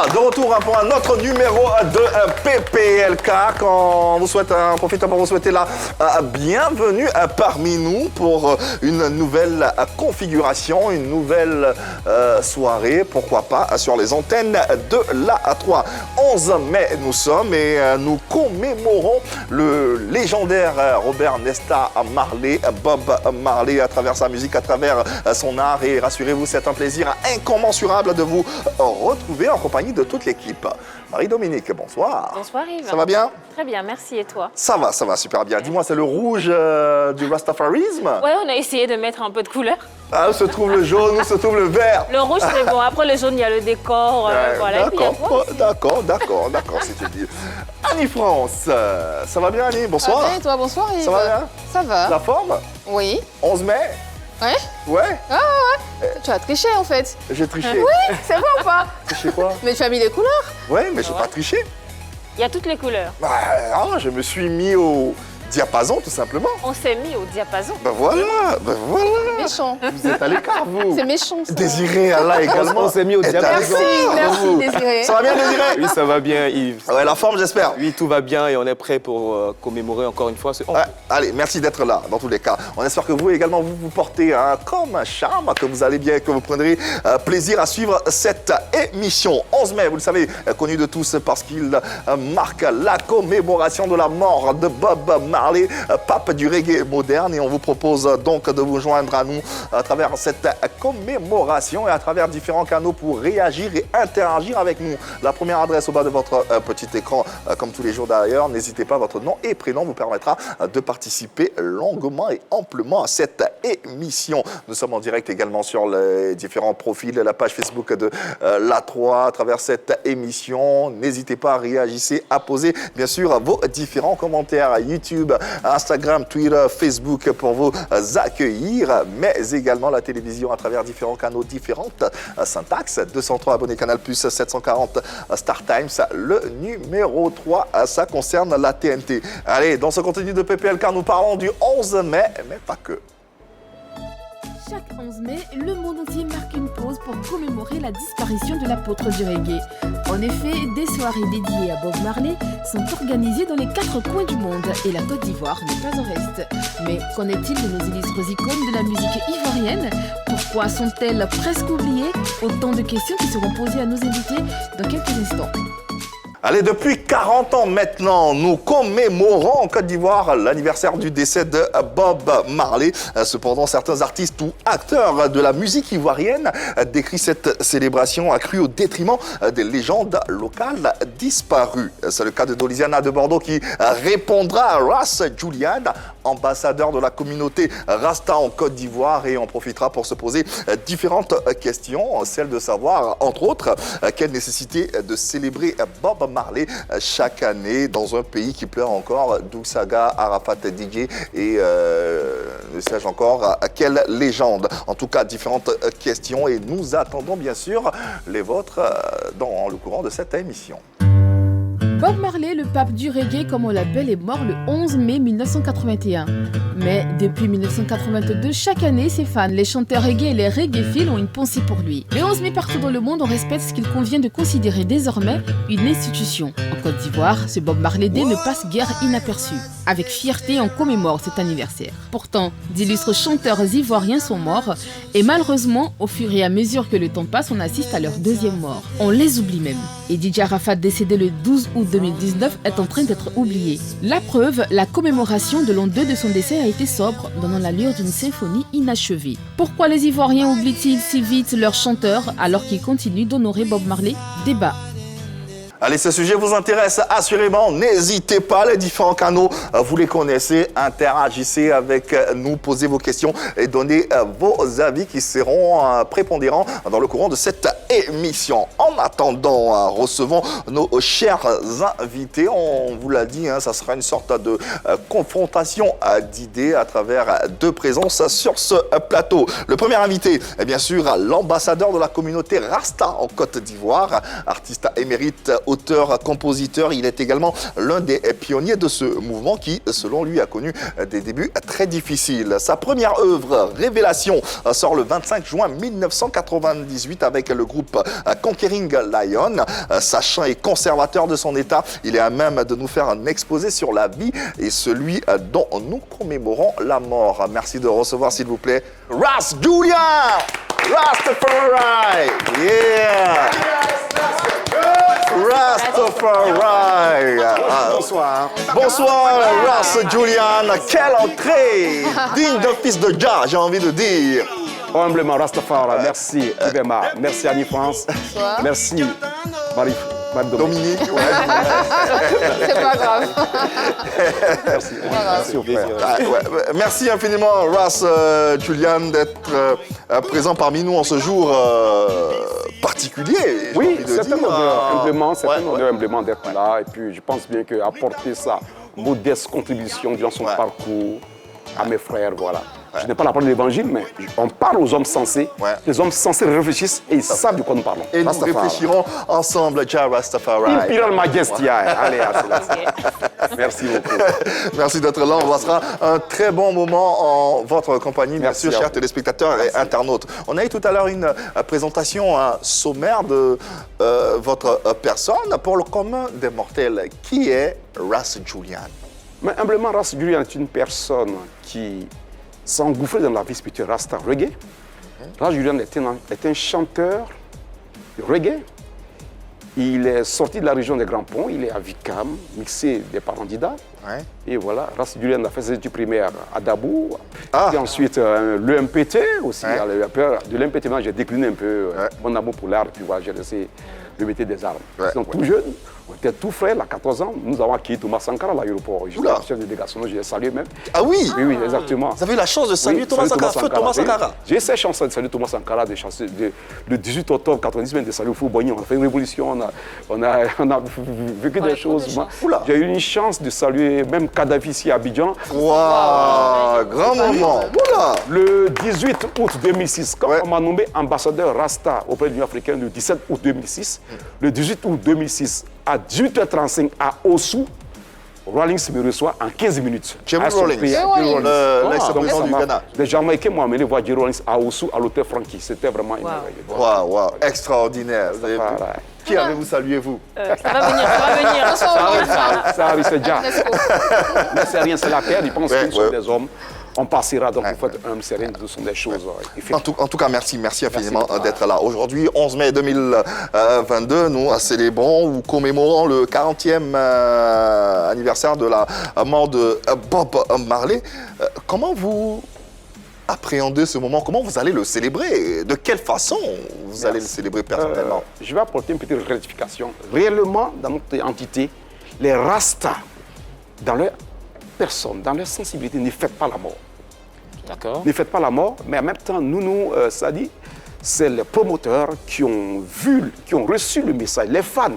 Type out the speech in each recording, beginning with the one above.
Voilà, de retour pour un autre numéro de PPLK. On vous souhaite, on profite pour vous souhaiter la bienvenue parmi nous pour une nouvelle configuration, une nouvelle soirée, pourquoi pas, sur les antennes de la 3. 11 mai nous sommes et nous commémorons le légendaire Robert Nesta Marley, Bob Marley, à travers sa musique, à travers son art. Et rassurez-vous, c'est un plaisir incommensurable de vous retrouver en compagnie de toute l'équipe. Marie-Dominique, bonsoir. Bonsoir Yves. Ça va bien? Très bien, merci. Et toi? Ça va super bien. Dis-moi, c'est le rouge du rastafarisme? Ouais, on a essayé de mettre un peu de couleur. Ah, où se trouve le jaune, où se trouve le vert? Le rouge, c'est bon. Après, le jaune, il y a le décor. Voilà. D'accord, si tu dis. Annie France, ça va bien Annie? Bonsoir. Ça va bien, et toi? Bonsoir Yves. Ça va bien? Ça va. La forme? Oui. 11 mai? Ouais? Ouais? Ah ouais. Tu as triché en fait. J'ai triché. Oui, c'est vrai ou pas? Triché quoi? Mais tu as mis les couleurs. Ouais, mais j'ai pas triché. Il y a toutes les couleurs. Bah, non, je me suis mis au diapason, tout simplement. On s'est mis au diapason. Ben voilà. Méchant. Vous êtes à l'écart, vous. C'est méchant ça. Désiré, Allah également. On s'est mis au diapason. Merci Désiré. Ça va bien, Désiré? Oui, ça va bien, Yves. Ouais, la forme, j'espère. Oui, tout va bien et on est prêt pour commémorer encore une fois ce... Ouais, allez, merci d'être là, dans tous les cas. On espère que vous également, vous portez comme un charme, que vous allez bien, que vous prendrez plaisir à suivre cette émission. 11 mai, vous le savez, connu de tous parce qu'il marque la commémoration de la mort de Bob Marley, pape du reggae moderne. Et on vous propose donc de vous joindre à nous à travers cette commémoration et à travers différents canaux pour réagir et interagir avec nous. La première adresse au bas de votre petit écran, comme tous les jours d'ailleurs, n'hésitez pas, votre nom et prénom vous permettra de participer longuement et amplement à cette émission. Nous sommes en direct également sur les différents profils, la page Facebook de l'A3 à travers cette émission. N'hésitez pas à réagir, à poser bien sûr vos différents commentaires YouTube, Instagram, Twitter, Facebook pour vous accueillir, mais également la télévision à travers différents canaux, différentes syntaxes. 203 abonnés Canal+, 740 Star Times. Le numéro 3, ça concerne la TNT. Allez, dans ce contenu de PPLK, nous parlons du 11 mai, mais pas que. Chaque 11 mai, le monde entier marque une pause pour commémorer la disparition de l'apôtre du reggae. En effet, des soirées dédiées à Bob Marley sont organisées dans les 4 coins du monde et la Côte d'Ivoire n'est pas en reste. Mais qu'en est-il de nos illustres icônes de la musique ivoirienne? Pourquoi sont-elles presque oubliées? Autant de questions qui seront posées à nos invités dans quelques instants. Allez, depuis 40 ans maintenant, nous commémorons en Côte d'Ivoire l'anniversaire du décès de Bob Marley. Cependant, certains artistes ou acteurs de la musique ivoirienne décrivent cette célébration accrue au détriment des légendes locales disparues. C'est le cas de Dolisiana de Bordeaux qui répondra à Ras Julian, ambassadeur de la communauté Rasta en Côte d'Ivoire, et on profitera pour se poser différentes questions, celle de savoir, entre autres, quelle nécessité de célébrer Bob Marley chaque année dans un pays qui pleure encore, Dougsaga, Arafat DJ et ne sais-je encore quelle légende. En tout cas, différentes questions et nous attendons bien sûr les vôtres dans le courant de cette émission. Bob Marley, le pape du reggae comme on l'appelle, est mort le 11 mai 1981. Mais depuis 1982, chaque année, ses fans, les chanteurs reggae et les reggaephiles ont une pensée pour lui. Le 11 mai, partout dans le monde, on respecte ce qu'il convient de considérer désormais une institution. En Côte d'Ivoire, ce Bob Marley Day ne passe guère inaperçu. Avec fierté, on commémore cet anniversaire. Pourtant, d'illustres chanteurs ivoiriens sont morts et malheureusement, au fur et à mesure que le temps passe, on assiste à leur deuxième mort. On les oublie même. Et DJ Arafat, décédé le 12 août 2019, est en train d'être oublié. La preuve, la commémoration de l'an 2 de son décès a été sobre, donnant l'allure d'une symphonie inachevée. Pourquoi les Ivoiriens oublient-ils si vite leur chanteur alors qu'ils continuent d'honorer Bob Marley? Débat. Allez, ce sujet vous intéresse assurément, n'hésitez pas, les différents canaux, vous les connaissez, interagissez avec nous, posez vos questions et donnez vos avis qui seront prépondérants dans le courant de cette émission. En attendant, recevons nos chers invités. On vous l'a dit, ça sera une sorte de confrontation d'idées à travers 2 présences sur ce plateau. Le premier invité est bien sûr l'ambassadeur de la communauté Rasta en Côte d'Ivoire, artiste émérite auteur, compositeur. Il est également l'un des pionniers de ce mouvement qui, selon lui, a connu des débuts très difficiles. Sa première œuvre, Révélation, sort le 25 juin 1998 avec le groupe Conquering Lion. Sachant et conservateur de son état, il est à même de nous faire un exposé sur la vie et celui dont nous commémorons la mort. Merci de recevoir, s'il vous plaît, Ras Julian! Rastafari! Yeah! Rastafari! Bonsoir. Bonsoir, Ras Julian. Quelle entrée! Digne d'un fils de Jah, j'ai envie de dire. Humblement, Rastafari, merci Ibema, merci Annie France, merci Marie Dominique, ouais. C'est pas grave. merci, merci au frère. Merci infiniment, Ras Julian, d'être présent parmi nous en ce jour particulier. j'ai Oui, envie de c'est un dire. honneur humblement, c'est Ouais, un honneur humblement d'être là. Et puis je pense bien qu'apporter sa modeste contribution durant son parcours à mes frères, voilà. Je n'ai pas la parole de l'évangile, mais on parle aux hommes sensés. Ouais. Les hommes sensés réfléchissent et ils savent de quoi nous parlons. Et nous Rastafari. réfléchirons ensemble, Jah Rastafari. Imperial Majesty. Allez, c'est là. Merci beaucoup. Merci d'être là. On passera un très bon moment en votre compagnie, bien Merci sûr, à chers vous. téléspectateurs et internautes. On a eu tout à l'heure une présentation sommaire de votre personne. Pour le commun des mortels, qui est Ras Julian? Mais humblement, Ras Julian est une personne qui s'est engouffrée dans la vie spirituelle Rasta reggae. Ras Julian est un chanteur de reggae. Il est sorti de la région des Grands Ponts, il est à Vicam, mixé des parents d'Ida. Ouais. Et voilà, Ras Julian a fait ses études primaires à Dabou. Ah. Et ensuite, l'EMPT aussi. Ouais. De l'EMPT, j'ai décliné un peu Ouais. mon amour pour l'art, puis voilà, j'ai laissé le métier des armes. Ouais. Donc, tout jeune, on était tout frais, à 14 ans, nous avons accueilli Thomas Sankara à l'aéroport. J'étais Oula. chef de délégation, je l'ai salué même. Ah oui, Oui, oui, exactement. vous avez eu la chance de saluer Oui, Thomas salut Sankara, feu Thomas Sankara. Oui. J'ai eu cette chance de saluer Thomas Sankara, le 18 octobre 90, même de saluer Fou Boigny. On a fait une révolution, on a vécu des choses. Moi, Oula. j'ai eu une chance de saluer même Kadhafi ici à Abidjan. Waouh, grand moment. Oula. Le 18 août 2006, quand Ouais. on m'a nommé ambassadeur Rasta auprès de l'Union africaine le 17 août 2006, le 18 août 2006, à 18h35 à Ossou, Rawlings me reçoit en 15 minutes. Jerry À son Rawlings. prière. Jerry Rawlings. L'ex-président donc, du ça m'a- Ghana. Les Jamaïcains m'ont amené voir Jerry Rawlings à Ossou, à l'hôtel Frankie. C'était vraiment une merveille. Waouh, waouh, extraordinaire. Vous avez vu? Voilà. Qui avez-vous salué, vous? Ça va venir, ça va venir. Ça arrive, c'est déjà. Let's go. Mais c'est rien, c'est la terre. Ils pensent Ouais, que nous sommes ouais. des hommes. On passera, donc vous faites un c'est rien, ce sont des choses. En tout cas, merci infiniment beaucoup. d'être là. Aujourd'hui, 11 mai 2022, nous célébrons ou commémorons le 40e anniversaire de la mort de Bob Marley. Comment vous appréhendez ce moment? Comment vous allez le célébrer? De quelle façon vous allez le célébrer personnellement? Je vais apporter une petite rectification. Réellement, dans notre entité, les Rastas, dans leur personne, dans leur sensibilité, ne fêtent pas la mort. D'accord. Ne fêtent pas la mort, mais en même temps, ça dit, c'est les promoteurs qui ont vu, qui ont reçu le message, les fans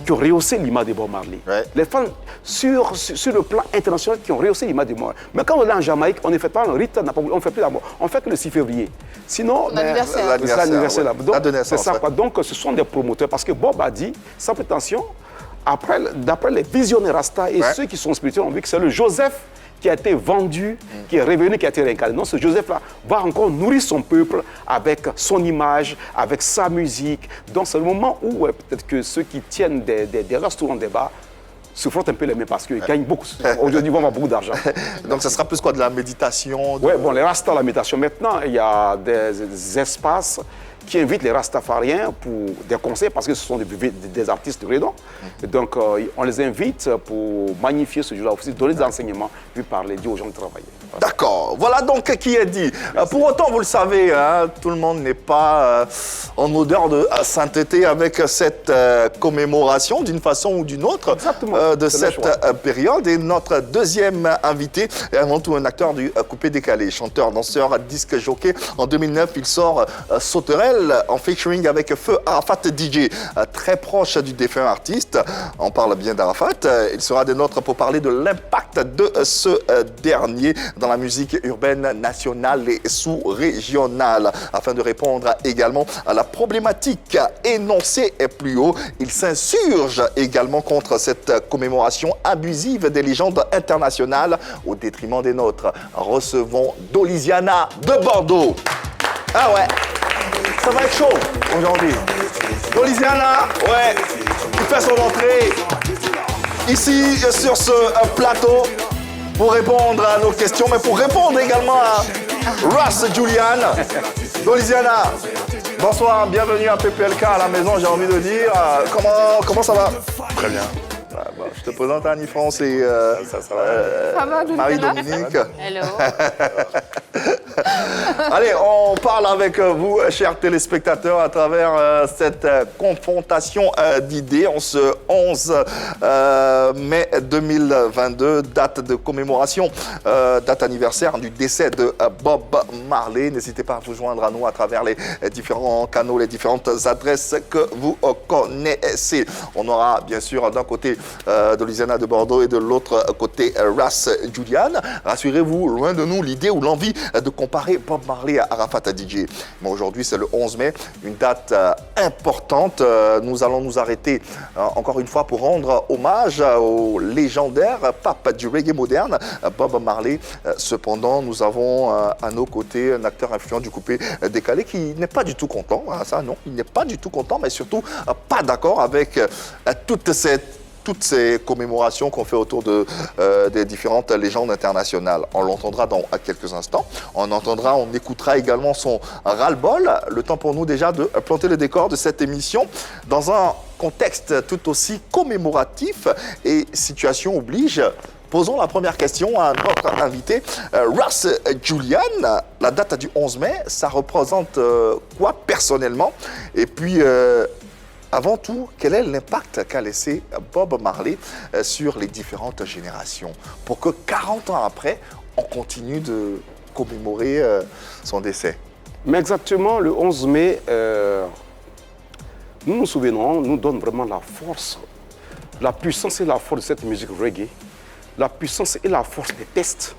qui ont rehaussé l'image de Bob Marley. Ouais. Les fans sur le plan international qui ont rehaussé l'image de Bob Marley. Mais quand on est en Jamaïque, on ne fait pas un rite, on ne fait plus la mort. On fait que le 6 février. Sinon, L'anniversaire. c'est l'anniversaire. ouais. là. Donc, Date de naissance, c'est ça, ouais. quoi. Donc, ce sont des promoteurs, parce que Bob a dit, sans prétention, d'après les visionnaires Rasta et Ouais. ceux qui sont spirituels, on dit que c'est le Joseph qui a été vendu, qui est revenu, qui a été réincarné. Non, ce Joseph-là va encore nourrir son peuple avec son image, avec sa musique. Donc, c'est le moment où peut-être que ceux qui tiennent des restaurants, des bars, se frottent un peu les mains parce qu'ils gagnent beaucoup. Aujourd'hui, ils vont avoir beaucoup d'argent. Donc, ça sera plus quoi? De la méditation? Oui, bon, les Rastas, la méditation. Maintenant, il y a des espaces qui invitent les Rastafariens pour des conseils parce que ce sont des artistes de renom. Donc, on les invite pour magnifier ce jour-là, aussi donner des enseignements, puis parler, dire aux gens de travailler. Voilà. D'accord. Voilà donc qui est dit. Pour autant, vous le savez, hein, tout le monde n'est pas en odeur de sainteté avec cette commémoration d'une façon ou d'une autre. Exactement. de cette période. Et notre deuxième invité est avant tout un acteur du coupé-décalé, chanteur, danseur, disque jockey. En 2009, il sort Sauterelle en featuring avec Feu Arafat DJ, très proche du défunt artiste. On parle bien d'Arafat. Il sera des nôtres pour parler de l'impact de ce dernier dans la musique urbaine nationale et sous-régionale. Afin de répondre également à la problématique énoncée plus haut, il s'insurge également contre cette commémoration abusive des légendes internationales au détriment des nôtres. Recevons Dolisiana de Bordeaux. Ah ouais, ça va être chaud aujourd'hui. Dolisiana, ouais, il fait son entrée ici sur ce plateau pour répondre à nos questions, mais pour répondre également à Ras Julian. Dolisiana, bonsoir, bienvenue à PPLK à la maison, j'ai envie de dire. Comment ça va? Très bien. Je te présente Annie France et Marie-Dominique. Hello. Allez, on parle avec vous, chers téléspectateurs, à travers cette confrontation d'idées en ce 11 mai 2022, date de commémoration, date anniversaire du décès de Bob Marley. N'hésitez pas à vous joindre à nous à travers les différents canaux, les différentes adresses que vous connaissez. On aura bien sûr d'un côté Dolisiana de Bordeaux et de l'autre côté Ras Julian. Rassurez-vous, loin de nous l'idée ou l'envie de comparer Bob Marley à Arafat DJ. Mais aujourd'hui, c'est le 11 mai, une date importante. Nous allons nous arrêter encore une fois pour rendre hommage au légendaire pape du reggae moderne, Bob Marley. Cependant, nous avons à nos côtés un acteur influent du coupé décalé qui n'est pas du tout content. Ça, non, il n'est pas du tout content, mais surtout pas d'accord avec toutes ces commémorations qu'on fait autour des différentes légendes internationales. On l'entendra dans quelques instants. On écoutera également son ras-le-bol. Le temps pour nous déjà de planter le décor de cette émission dans un contexte tout aussi commémoratif et situation oblige. Posons la première question à notre invité, Ras Julian. La date du 11 mai, ça représente quoi personnellement? Et puis, avant tout, quel est l'impact qu'a laissé Bob Marley sur les différentes générations pour que 40 ans après, on continue de commémorer son décès? Mais exactement, le 11 mai, nous nous souvenons, nous donne vraiment la force, la puissance et la force de cette musique reggae, la puissance et la force des tests,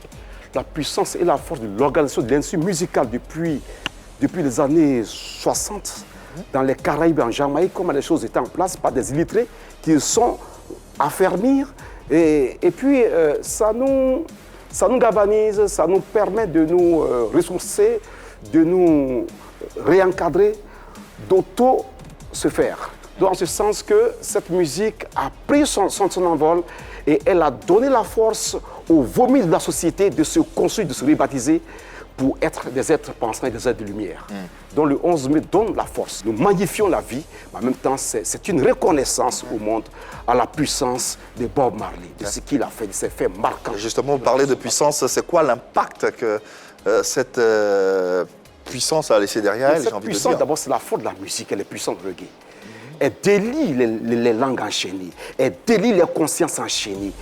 la puissance et la force de l'organisation de l'industrie musicale depuis les années 60. Dans les Caraïbes, en Jamaïque, comment les choses étaient en place par des illettrés qui sont affermir. Et puis, ça nous galvanise, ça nous permet de nous ressourcer, de nous réencadrer, d'auto-se faire. Dans ce sens que cette musique a pris son envol et elle a donné la force aux vomis de la société de se construire, de se rebaptiser pour être des êtres pensants et des êtres de lumière. Donc le 11 mai donne la force. Nous magnifions la vie, mais en même temps, c'est une reconnaissance au monde à la puissance de Bob Marley, de ce qu'il a fait, de ses faits marquants. Et justement, vous parlez de puissance, c'est quoi l'impact que cette puissance a laissé derrière elle? Cette puissance, d'abord, c'est la force de la musique, elle est puissante de reggae. Elle délie les langues enchaînées, elle délie les consciences enchaînées,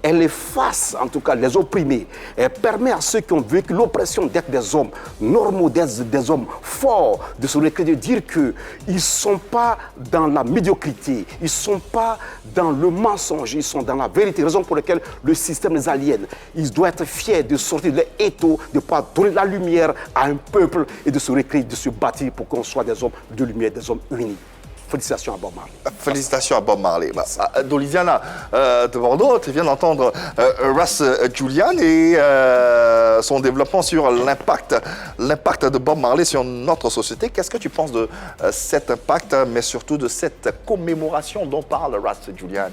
elle efface en tout cas les opprimés. Elle permet à ceux qui ont vécu l'oppression d'être des hommes normaux, des hommes forts, de se recréer, de dire qu'ils ne sont pas dans la médiocrité, ils ne sont pas dans le mensonge, ils sont dans la vérité. Raison pour laquelle le système les aliène. Ils doivent être fiers de sortir de l'étau, de pouvoir donner la lumière à un peuple et de se recréer, de se bâtir pour qu'on soit des hommes de lumière, des hommes unis. Félicitations à Bob Marley. Félicitations à Bob Marley. Dolisiana de Bordeaux, tu viens d'entendre Ras Julian et son développement sur l'impact de Bob Marley sur notre société. Qu'est-ce que tu penses de cet impact, mais surtout de cette commémoration dont parle Ras Julian?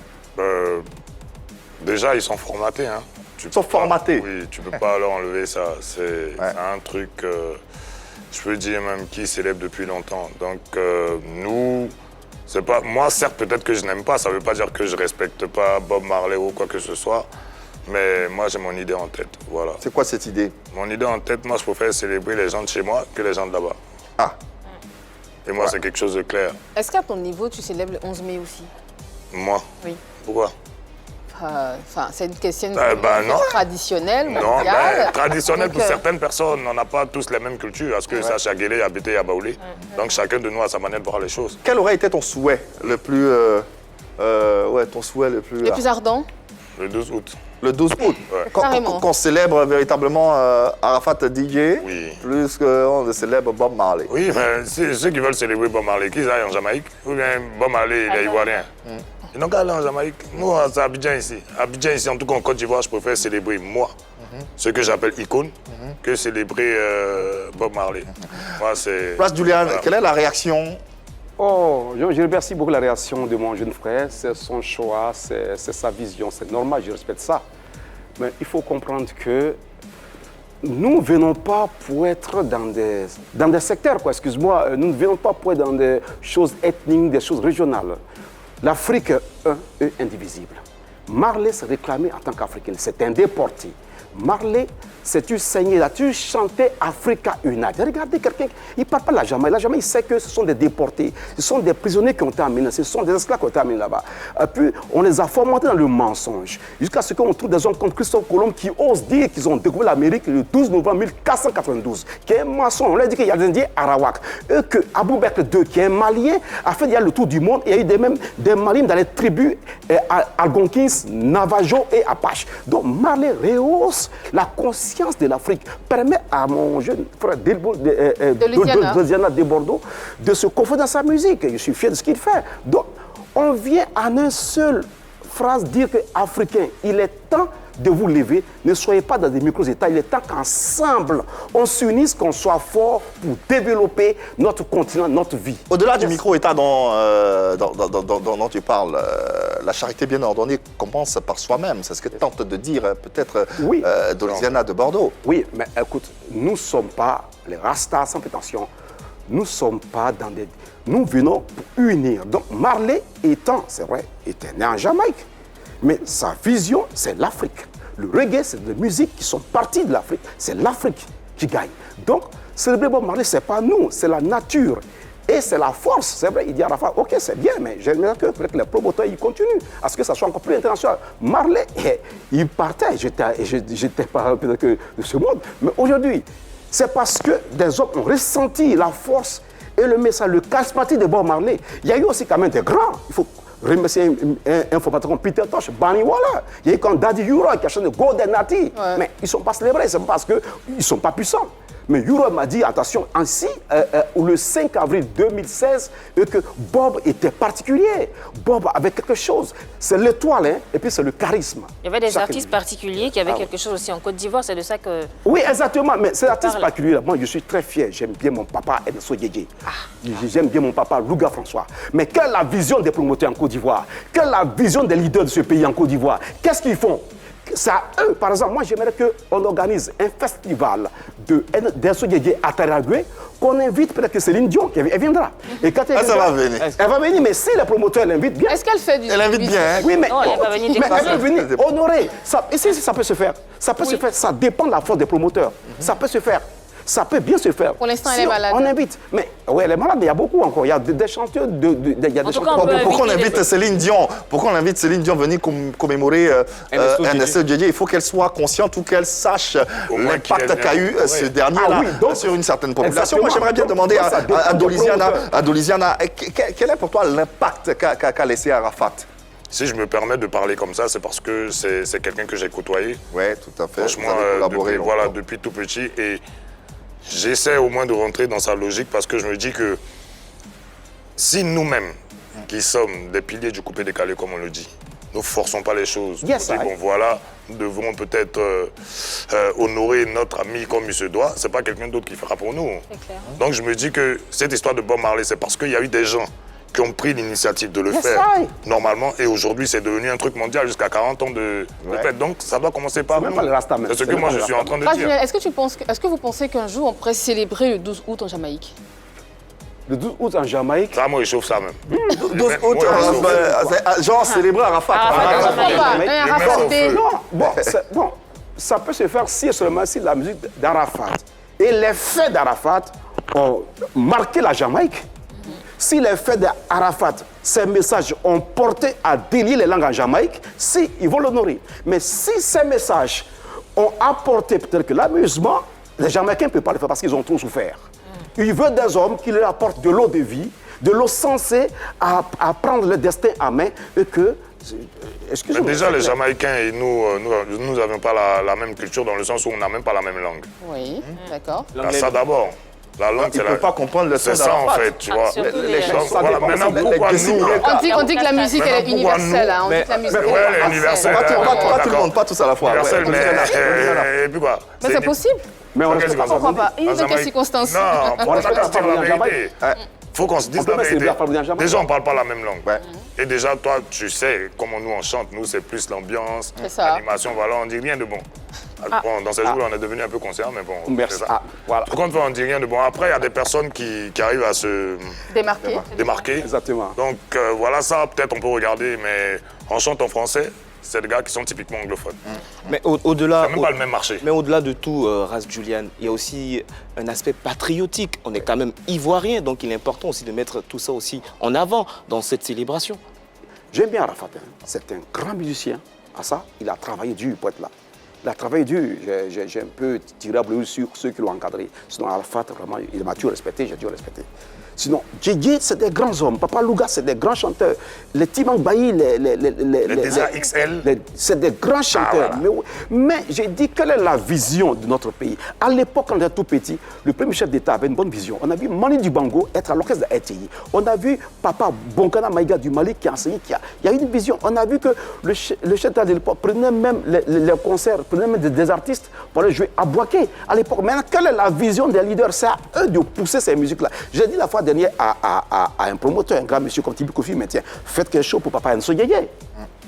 Déjà, ils sont formatés. Hein. Ils sont formatés? Oui, tu ne peux pas leur enlever ça. C'est un truc, je peux dire même, qui célèbre depuis longtemps. Donc, nous... C'est pas, moi, certes, peut-être que je n'aime pas, ça ne veut pas dire que je ne respecte pas Bob Marley ou quoi que ce soit, mais moi, j'ai mon idée en tête, voilà. C'est quoi cette idée? Mon idée en tête, moi, je préfère célébrer les gens de chez moi que les gens de là-bas. Ah. Et moi, c'est quelque chose de clair. Est-ce qu'à ton niveau, tu célèbres le 11 mai aussi? Moi? Oui. Pourquoi? Enfin, c'est une question Non. traditionnelle, Non, mondiale. traditionnel Donc, pour certaines personnes. On n'a pas tous la même culture. Est-ce que Sacha Guélé a habité à Baoulé? Donc chacun de nous a sa manière de voir les choses. Quel aurait été ton souhait le plus... ton souhait le plus... Le plus ardent? Le 12 août. Le 12 août. Ouais. Carrément. Qu'on célèbre véritablement Arafat DJ, Oui. plus qu'on ne célèbre Bob Marley. Oui, mais ceux qui veulent célébrer Bob Marley, qu'ils aillent en Jamaïque, ou bien Bob Marley, il est ivoirien. Ils n'ont qu'à aller en Jamaïque. Nous, c'est Abidjan ici. Abidjan ici, en tout cas en Côte d'Ivoire, je préfère célébrer moi, ce que j'appelle icône, que célébrer Bob Marley. Moi, c'est... Place Julian, quelle est la réaction? Oh, je remercie beaucoup la réaction de mon jeune frère. C'est son choix, c'est sa vision, c'est normal, je respecte ça. Mais il faut comprendre que nous ne venons pas pour être dans des secteurs, quoi, excuse-moi. Nous ne venons pas pour être dans des choses ethniques, des choses régionales. L'Afrique est indivisible. Marley s'est réclamé en tant qu'Africain, c'est un déporté. Marley, c'est-tu saigné, là-tu chanté Africa United. Regardez quelqu'un, il ne parle pas de la Jamaïque. La Jamaïque sait que ce sont des déportés, ce sont des prisonniers qui ont été amenés, ce sont des esclaves qui ont été amenés là-bas. Et puis, on les a formatés dans le mensonge, jusqu'à ce qu'on trouve des hommes comme Christophe Colomb qui osent dire qu'ils ont découvert l'Amérique le 12 novembre 1492, qui est un mensonge. On leur dit qu'il y a des Indiens Arawak. Et que Abou Bakr II, qui est un Malien, a fait le tour du monde. Il y a eu même des Maliens dans les tribus Algonquins, Navajo et Apache. Donc, Marley rehausse la conscience de l'Afrique, permet à mon jeune frère de Louisiana de Bordeaux de se confondre dans sa musique. Je suis fier de ce qu'il fait. Donc, on vient en une seule phrase dire que Africain, il est temps de vous lever. Ne soyez pas dans des micro-États. Il est temps qu'ensemble, on s'unisse, qu'on soit fort pour développer notre continent, notre vie. Au-delà du micro-État dont tu parles, la charité bien ordonnée commence par soi-même. C'est ce que tente de dire peut-être Louisiana de Bordeaux. Oui, mais écoute, nous ne sommes pas les Rastas sans prétention. Nous ne sommes pas dans des... Nous venons pour unir. Donc Marley étant, c'est vrai, était né en Jamaïque. Mais sa vision, c'est l'Afrique. Le reggae, c'est des musiques qui sont parties de l'Afrique. C'est l'Afrique qui gagne. Donc, célébrer Bob Marley, ce n'est pas nous, c'est la nature. Et c'est la force. C'est vrai, il dit à Arafat, ok, c'est bien, mais j'aimerais que les promoteurs ils continuent, à ce que ça soit encore plus international. Marley, il partait, j'étais pas peut-être que de ce monde. Mais aujourd'hui, c'est parce que des hommes ont ressenti la force et le message, le charismatique de Bob Marley. Il y a eu aussi quand même des grands. Il faut remercier un formateur comme Peter Tosh, Bunny Waller. Il y a eu comme Daddy Euro qui a chanté Golden Natty. Mais ils ne sont pas célébrés, c'est parce qu'ils ne sont pas puissants. Mais Euro m'a dit, attention, ainsi, le 5 avril 2016, que Bob était particulier. Bob avait quelque chose. C'est l'étoile, hein, et puis c'est le charisme. Il y avait des artistes particuliers qui avaient quelque chose aussi en Côte d'Ivoire, c'est de ça que... Oui, exactement, mais c'est l'artiste particulier. Moi, je suis très fier. J'aime bien mon papa, Edson Yéyé. J'aime bien mon papa, Louga François. Mais quelle est la vision des promoteurs en Côte d'Ivoire? Quelle est la vision des leaders de ce pays en Côte d'Ivoire? Qu'est-ce qu'ils font? Ça, eux, par exemple, moi j'aimerais qu'on organise un festival d'Edson Yéyé à Taragoué, qu'on invite peut-être que Céline Dion, elle viendra. Et quand elle ça va venir. Elle va venir, mais si les promoteurs l'invitent bien. Est-ce qu'elle fait du... Elle invite bien. Hein? Oui, mais, non, elle va venir mais elle peut venir honorer. Et si ça peut se faire, ça peut se faire, ça dépend de la force des promoteurs. Ça peut se faire. Ça peut bien se faire. Pour l'instant, si elle est malade. On invite. Mais oui, elle est malade, mais il y a beaucoup encore. Il y a des chanteurs. Il y a des chanteurs. Pourquoi on invite Céline Dion? Pourquoi on invite Céline Dion venir commémorer Ernesto Diédié? Il faut qu'elle soit consciente ou qu'elle sache l'impact qu'a eu ce dernier-là sur une certaine population. Moi, j'aimerais bien demander à Louisiana, quel est pour toi l'impact qu'a laissé Arafat? Si je me permets de parler comme ça, c'est parce que c'est quelqu'un que j'ai côtoyé. Oui, tout à fait. Franchement, depuis tout petit. Et j'essaie au moins de rentrer dans sa logique parce que je me dis que si nous-mêmes, qui sommes des piliers du coupé-décalé, comme on le dit, nous ne forçons pas les choses. Yes, on dit, bon voilà, nous devons peut-être honorer notre ami comme il se doit. Ce n'est pas quelqu'un d'autre qui fera pour nous. Clair. Donc je me dis que cette histoire de Bob Marley, c'est parce qu'il y a eu des gens qui ont pris l'initiative de le faire normalement. Et aujourd'hui, c'est devenu un truc mondial jusqu'à 40 ans de fête. Donc, ça doit commencer par nous. C'est ce que moi, je suis en train de dire. Est-ce que vous pensez qu'un jour, on pourrait célébrer le 12 août en Jamaïque? Le 12 août en Jamaïque. Ça, moi, je chauffe ça même. 12 août, genre célébrer Arafat. Bon, ça peut se faire si seulement si la musique d'Arafat et les faits d'Arafat ont marqué la Jamaïque. Si les faits d'Arafat, ces messages ont porté à délier les langues en Jamaïque, si, ils vont l'honorer. Mais si ces messages ont apporté peut-être que l'amusement, les Jamaïcains ne peuvent pas le faire parce qu'ils ont trop souffert. Ils veulent des hommes qui leur apportent de l'eau de vie, de l'eau censée à prendre le destin à main et que... Mais déjà, les Jamaïcains et nous n'avons pas la même culture dans le sens où on n'a même pas la même langue. Oui, d'accord. Ça d'abord. La langue, Ils ne peuvent pas comprendre le son c'est ça en d'Arafat. fait, tu vois. surtout les chansons, Donc, voilà, maintenant, pourquoi nous... On dit que la musique, elle est universelle. Hein. On dit que la musique, Ouais, elle est universelle. Pas tout le D'accord. monde, pas tous à la fois. Universelle, Ouais, mais... Et puis quoi? Mais c'est possible. Mais on Dans quelles respecte pas. Pourquoi pas? Et En dans quelles Jamaïque. circonstances? Non, on ne peut pas se dire la vérité. Faut qu'on se dise la peut pas se vérité. dire la vérité. Déjà, on ne parle pas la même langue. Ouais. Et déjà, toi, tu sais comment nous on chante. Nous, c'est plus l'ambiance, C'est ça. l'animation, voilà, on dit rien de bon. Bon, dans ces jours, on est devenu un peu conscient, mais bon, Merci. c'est ça. Voilà. Par contre, on dit rien de bon. Après, il y a des personnes qui arrivent à se Démarqué. démarquer. Exactement. Donc, voilà, ça, peut-être on peut regarder, mais on chante en français, c'est des gars qui sont typiquement anglophones. Mais au-delà... C'est même pas le même marché. Mais au-delà de tout, Ras Julian, il y a aussi un aspect patriotique. On est quand même ivoirien, donc il est important aussi de mettre tout ça aussi en avant dans cette célébration. J'aime bien Arafat. Hein. C'est un grand musicien. À ça, il a travaillé dur, poète là. Il a travaillé dur. J'ai un peu tiré à bleu sur ceux qui l'ont encadré. Sinon, Arafat, vraiment, il m'a dû respecter, j'ai dû le respecter. Sinon, Djidji, c'est des grands hommes. Papa Louga, c'est des grands chanteurs. Les Timang Bayi, les Désert XL. c'est des grands chanteurs. voilà. Mais j'ai dit, quelle est la vision de notre pays? À l'époque, quand on était tout petit, le premier chef d'État avait une bonne vision. On a vu Mani Dibango être à l'orchestre de RTI. On a vu Papa Bonkana Maïga du Mali qui a enseigné. Il y a une vision. On a vu que le chef d'État de l'époque prenait même les concerts, prenait même des artistes pour aller jouer à Boaké à l'époque. Maintenant, quelle est la vision des leaders? C'est à eux de pousser ces musiques-là. J'ai dit la fois dernière à un promoteur, un grand monsieur comme Tibi Kofi, mais tiens, faites quelque chose pour Papa Enso Yeye.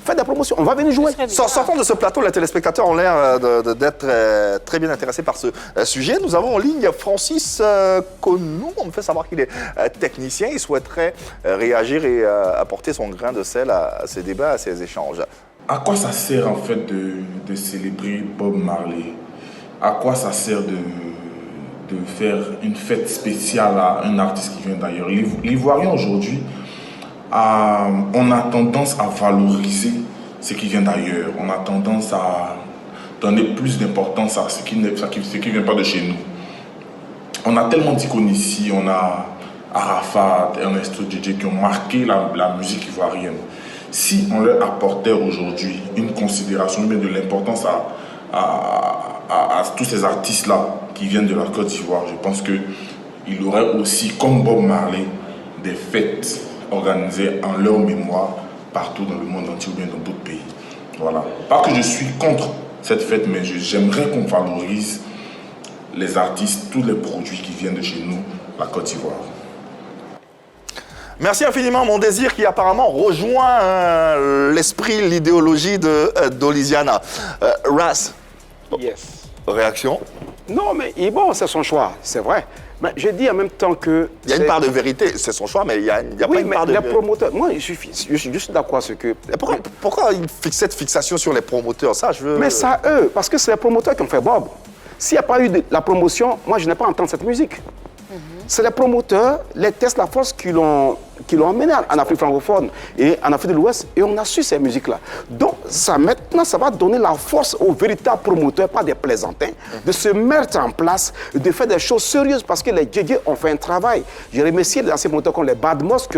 Faites des promotions, on va venir jouer. Sortant de ce plateau, les téléspectateurs ont l'air d'être très bien intéressés par ce sujet. Nous avons en ligne Francis Konou. On me fait savoir qu'il est technicien. Il souhaiterait réagir et apporter son grain de sel à ces débats, à ces échanges. À quoi ça sert en fait de célébrer Bob Marley? À quoi ça sert de faire une fête spéciale à un artiste qui vient d'ailleurs? L'Ivoirien aujourd'hui, on a tendance à valoriser ce qui vient d'ailleurs. On a tendance à donner plus d'importance à ce qui ne vient pas de chez nous. On a tellement d'icônes ici. On a Arafat, Ernesto Djedje qui ont marqué la musique ivoirienne. Si on leur apportait aujourd'hui une considération, mais de l'importance à tous ces artistes-là qui viennent de la Côte d'Ivoire, je pense qu'il y aurait aussi, comme Bob Marley, des fêtes organisées en leur mémoire partout dans le monde entier ou bien dans d'autres pays. Voilà. Pas que je suis contre cette fête, mais j'aimerais qu'on valorise les artistes, tous les produits qui viennent de chez nous, la Côte d'Ivoire. Merci infiniment, mon désir qui apparemment rejoint l'esprit, l'idéologie d'Olisiana. Ras, Yes. réaction? Non, mais bon, c'est son choix, c'est vrai. Mais je dis en même temps que... Il y a une part de vérité, c'est son choix, mais il n'y a oui, pas une mais part de les vérité. promoteurs... Moi, je suis d'accord à ce que... Pourquoi cette fixation sur les promoteurs? Ça, je veux... Mais ça, eux, parce que c'est les promoteurs qui ont fait Bob. S'il n'y a pas eu de la promotion, moi, je n'ai pas entendu cette musique. C'est les promoteurs, les Test La Force qui l'ont emmené en Afrique francophone et en Afrique de l'Ouest, et on a su ces musiques-là. Donc, maintenant, ça va donner la force aux véritables promoteurs, pas des plaisantins, de se mettre en place, de faire des choses sérieuses, parce que les Djedje ont fait un travail. J'ai remercié les anciens promoteurs comme les Badmos,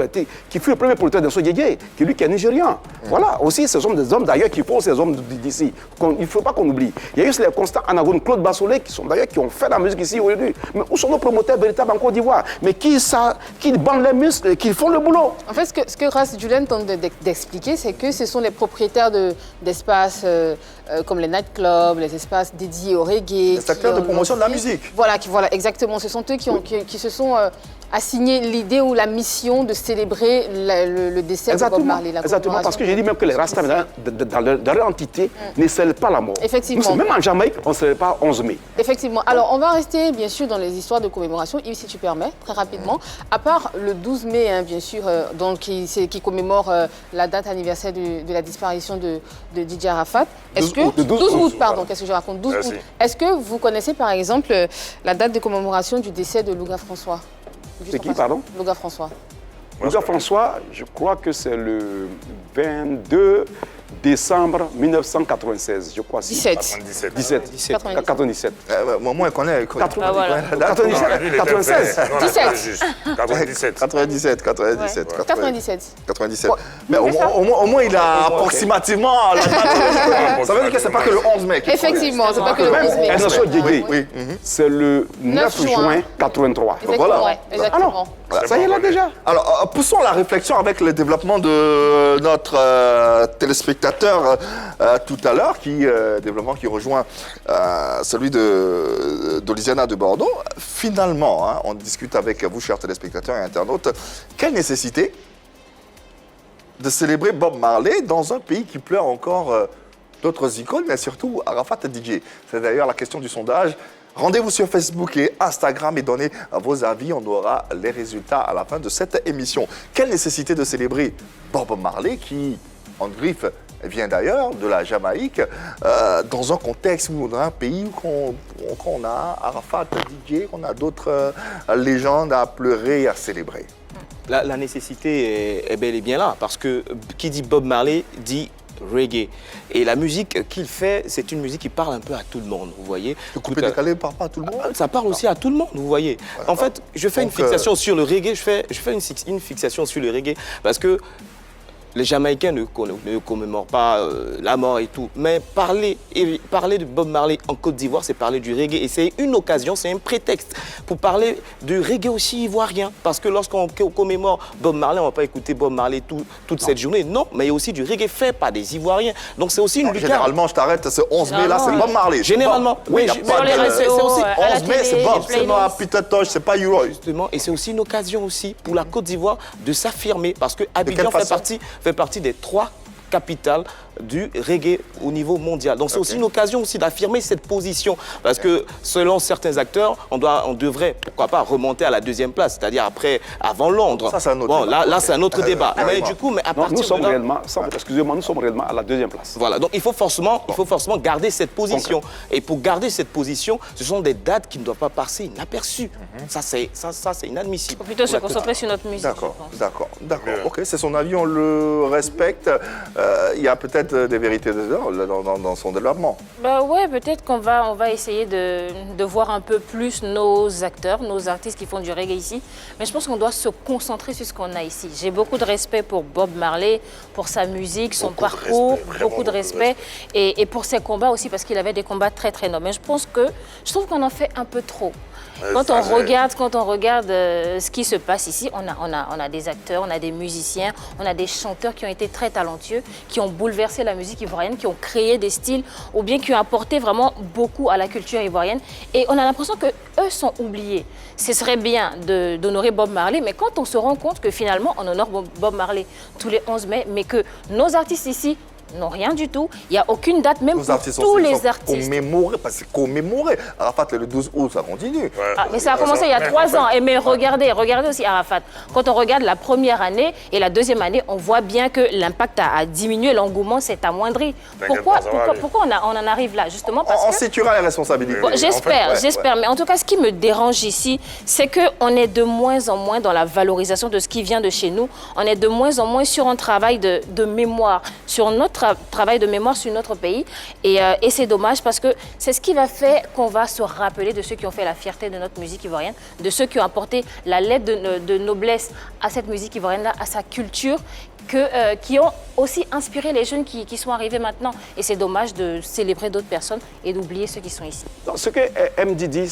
qui fut le premier promoteur de ce Djedje, qui lui qui est nigérian. Voilà, aussi, ce sont des hommes d'ailleurs qui font ces hommes d'ici. Il ne faut pas qu'on oublie. Il y a eu les Constant Anagoun, Claude Bassolet, qui sont d'ailleurs qui ont fait la musique ici aujourd'hui. Mais où sont nos promoteurs véritables en Côte d'Ivoire? Mais qui bandent les muscles, qui font le boulot. En fait, ce que Ras Julian tente d'expliquer, c'est que ce sont les propriétaires d'espaces comme les nightclubs, les espaces dédiés au reggae. Les secteurs de promotion de la musique. Voilà, exactement. Ce sont eux qui se sont assigné l'idée ou la mission de célébrer le décès de Bob Marley. Exactement, parce que j'ai dit même que les Rastas, dans leur entité, ne célèbrent pas la mort. Effectivement. Même en Jamaïque, on ne célèbre pas 11 mai. Effectivement. Alors, on va rester, bien sûr, dans les histoires de commémoration, Yves, si tu permets, très rapidement. À part le 12 mai, hein, bien sûr, donc, qui commémore la date anniversaire de la disparition de Didier Arafat. Est-ce que 12 août, pardon, qu'est-ce que je raconte 12 août. Est-ce que vous connaissez, par exemple, la date de commémoration du décès de Louga François? C'est qui, pardon? Louga François. Bouga François, je crois que c'est le 22 décembre 1996, je crois. 17. 97. Moi, je connais. 96. 97. 97. Mais au moins, il a approximativement la date. Ça veut dire que ce n'est pas que le 11 mai. Effectivement, c'est pas que le 11 mai. Ernest Diégué, Oui. c'est le 9 juin 83. Exactement. Ça y est là déjà. Alors, poussons la réflexion avec le développement de notre téléspectateur tout à l'heure, développement qui rejoint celui d'Olisiana de Bordeaux. Finalement, on discute avec vous, chers téléspectateurs et internautes, quelle nécessité de célébrer Bob Marley dans un pays qui pleure encore d'autres icônes, mais surtout Arafat DJ. C'est d'ailleurs la question du sondage. Rendez-vous sur Facebook et Instagram et donnez vos avis. On aura les résultats à la fin de cette émission. Quelle nécessité de célébrer Bob Marley qui, en griffe, vient d'ailleurs de la Jamaïque, dans un contexte où on a un pays où on a Arafat DJ, qu'on a d'autres légendes à pleurer et à célébrer. La nécessité est bel et bien là, parce que qui dit Bob Marley dit reggae. Et la musique qu'il fait, c'est une musique qui parle un peu à tout le monde, vous voyez. Le coupé décalé ne parle pas à tout le monde. Ça parle aussi à tout le monde, vous voyez. En fait, je fais une fixation sur le reggae, je fais une fixation sur le reggae, parce que les Jamaïcains ne commémorent pas la mort et tout. Mais parler de Bob Marley en Côte d'Ivoire, c'est parler du reggae. Et c'est une occasion, c'est un prétexte pour parler du reggae aussi ivoirien. Parce que lorsqu'on commémore Bob Marley, on ne va pas écouter Bob Marley toute cette journée. Non, mais il y a aussi du reggae fait par des Ivoiriens. Donc c'est aussi une lucarne. Généralement, je t'arrête, ce 11 mai là, c'est Bob Marley. Généralement, oui. Sur les réseaux, c'est aussi à la 11 mai, télé, c'est Bob. les C'est pas Peter Tosh, c'est pas Euro. Justement, et c'est aussi une occasion aussi pour la Côte d'Ivoire de s'affirmer. Parce que Abidjan fait partie des 3 capitale du reggae au niveau mondial. Donc c'est aussi une occasion aussi d'affirmer cette position. Parce que selon certains acteurs, on devrait, pourquoi pas, remonter à la 2e place, c'est-à-dire avant Londres. Ça, c'est un autre débat. Là, c'est un autre débat. Mais du coup, à partir nous sommes de là... nous sommes réellement à la 2e place. Voilà, donc il faut forcément garder cette position. Et pour garder cette position, ce sont des dates qui ne doivent pas passer inaperçues. Ça, c'est inadmissible. Il faut plutôt se concentrer sur notre musique. D'accord. Ok, c'est son avis, on le respecte. Il y a peut-être des vérités dans son développement. Ouais, peut-être qu'on va essayer de voir un peu plus nos acteurs, nos artistes qui font du reggae ici. Mais je pense qu'on doit se concentrer sur ce qu'on a ici. J'ai beaucoup de respect pour Bob Marley, pour sa musique, son parcours, beaucoup de respect. Et pour ses combats aussi, parce qu'il avait des combats très très nobles. Mais je trouve qu'on en fait un peu trop. Quand on regarde ce qui se passe ici, on a des acteurs, on a des musiciens, on a des chanteurs qui ont été très talentueux, qui ont bouleversé la musique ivoirienne, qui ont créé des styles ou bien qui ont apporté vraiment beaucoup à la culture ivoirienne. Et on a l'impression qu'eux sont oubliés. Ce serait bien d'honorer Bob Marley, mais quand on se rend compte que finalement on honore Bob Marley tous les 11 mai, mais que nos artistes ici non, rien du tout. Il n'y a aucune date, même pour tous les artistes. Commémorer. Arafat, le 12 août, ça continue. Mais ça a commencé il y a 3 ans. Mais regardez aussi Arafat. Quand on regarde la première année et la 2e année, on voit bien que l'impact a diminué, l'engouement s'est amoindri. Pourquoi on en arrive là? Justement parce on situera les responsabilités. J'espère. Mais en tout cas, ce qui me dérange ici, c'est qu'on est de moins en moins dans la valorisation de ce qui vient de chez nous. On est de moins en moins sur un travail de mémoire, sur notre travail de mémoire sur notre pays. Et c'est dommage parce que c'est ce qui va faire qu'on va se rappeler de ceux qui ont fait la fierté de notre musique ivoirienne, de ceux qui ont apporté la lettre de noblesse à cette musique ivoirienne-là, à sa culture, qui ont aussi inspiré les jeunes qui sont arrivés maintenant. Et c'est dommage de célébrer d'autres personnes et d'oublier ceux qui sont ici. Donc, ce que MD dit,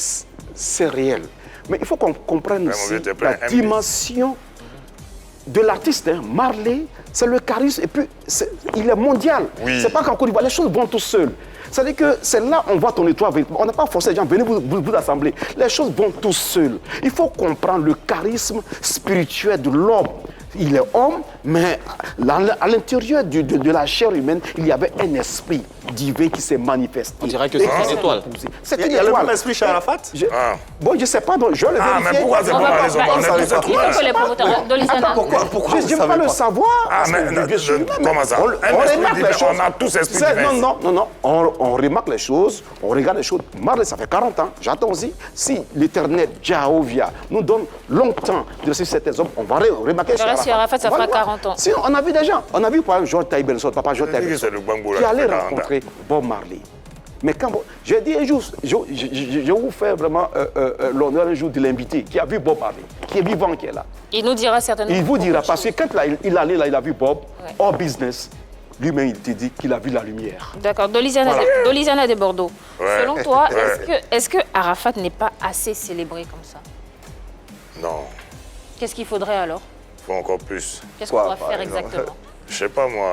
c'est réel. Mais il faut qu'on comprenne aussi la dimension de l'artiste. Marley, c'est le charisme et puis il est mondial. Oui. C'est pas qu'en Côte d'Ivoire, les choses vont tout seuls. C'est-à-dire que c'est là on voit ton étoile. On n'a pas forcé les gens, venez vous assembler. Les choses vont tout seuls. Il faut comprendre le charisme spirituel de l'homme. Il est homme, mais à l'intérieur de la chair humaine, il y avait un esprit. divin qui s'est manifesté. On dirait que c'est une étoile. C'est Il une y a le étoile. même esprit chez Arafat. Bon, je ne sais pas, donc je vais le vérifier. mais pourquoi c'est pas raison? Il faut que les promoteurs de l'Isana. Pourquoi Je ne veux pas le savoir. Ah, mais comment ça? On remarque les choses. On a tous esprit divin. Non. On remarque les choses, on regarde les choses. Marley, ça fait 40 ans. J'attends aussi. Si l'Éternel, Jéhovah, nous donne longtemps de laisser certains hommes, on va remarquer Sur Arafat, ça fera 40 ans. Sinon, on a vu des gens. On a vu, par exemple, George Taïbelson, papa George Taïbelson, qui allait rencontrer Bob Marley. Mais quand j'ai dit un jour, je vais vous faire vraiment l'honneur un jour de l'inviter, qui a vu Bob Marley, qui est vivant, qui est là. Il nous dira certainement. Il vous dira, parce que quand là, il allait là, il a vu Bob, hors business, lui-même, il te dit qu'il a vu la lumière. D'accord, Dolizana de Bordeaux. Selon toi, est-ce que Arafat n'est pas assez célébré comme ça? Non, Qu'est-ce qu'il faudrait alors? il faut encore plus. Qu'est-ce qu'on doit faire exactement? Je sais pas moi.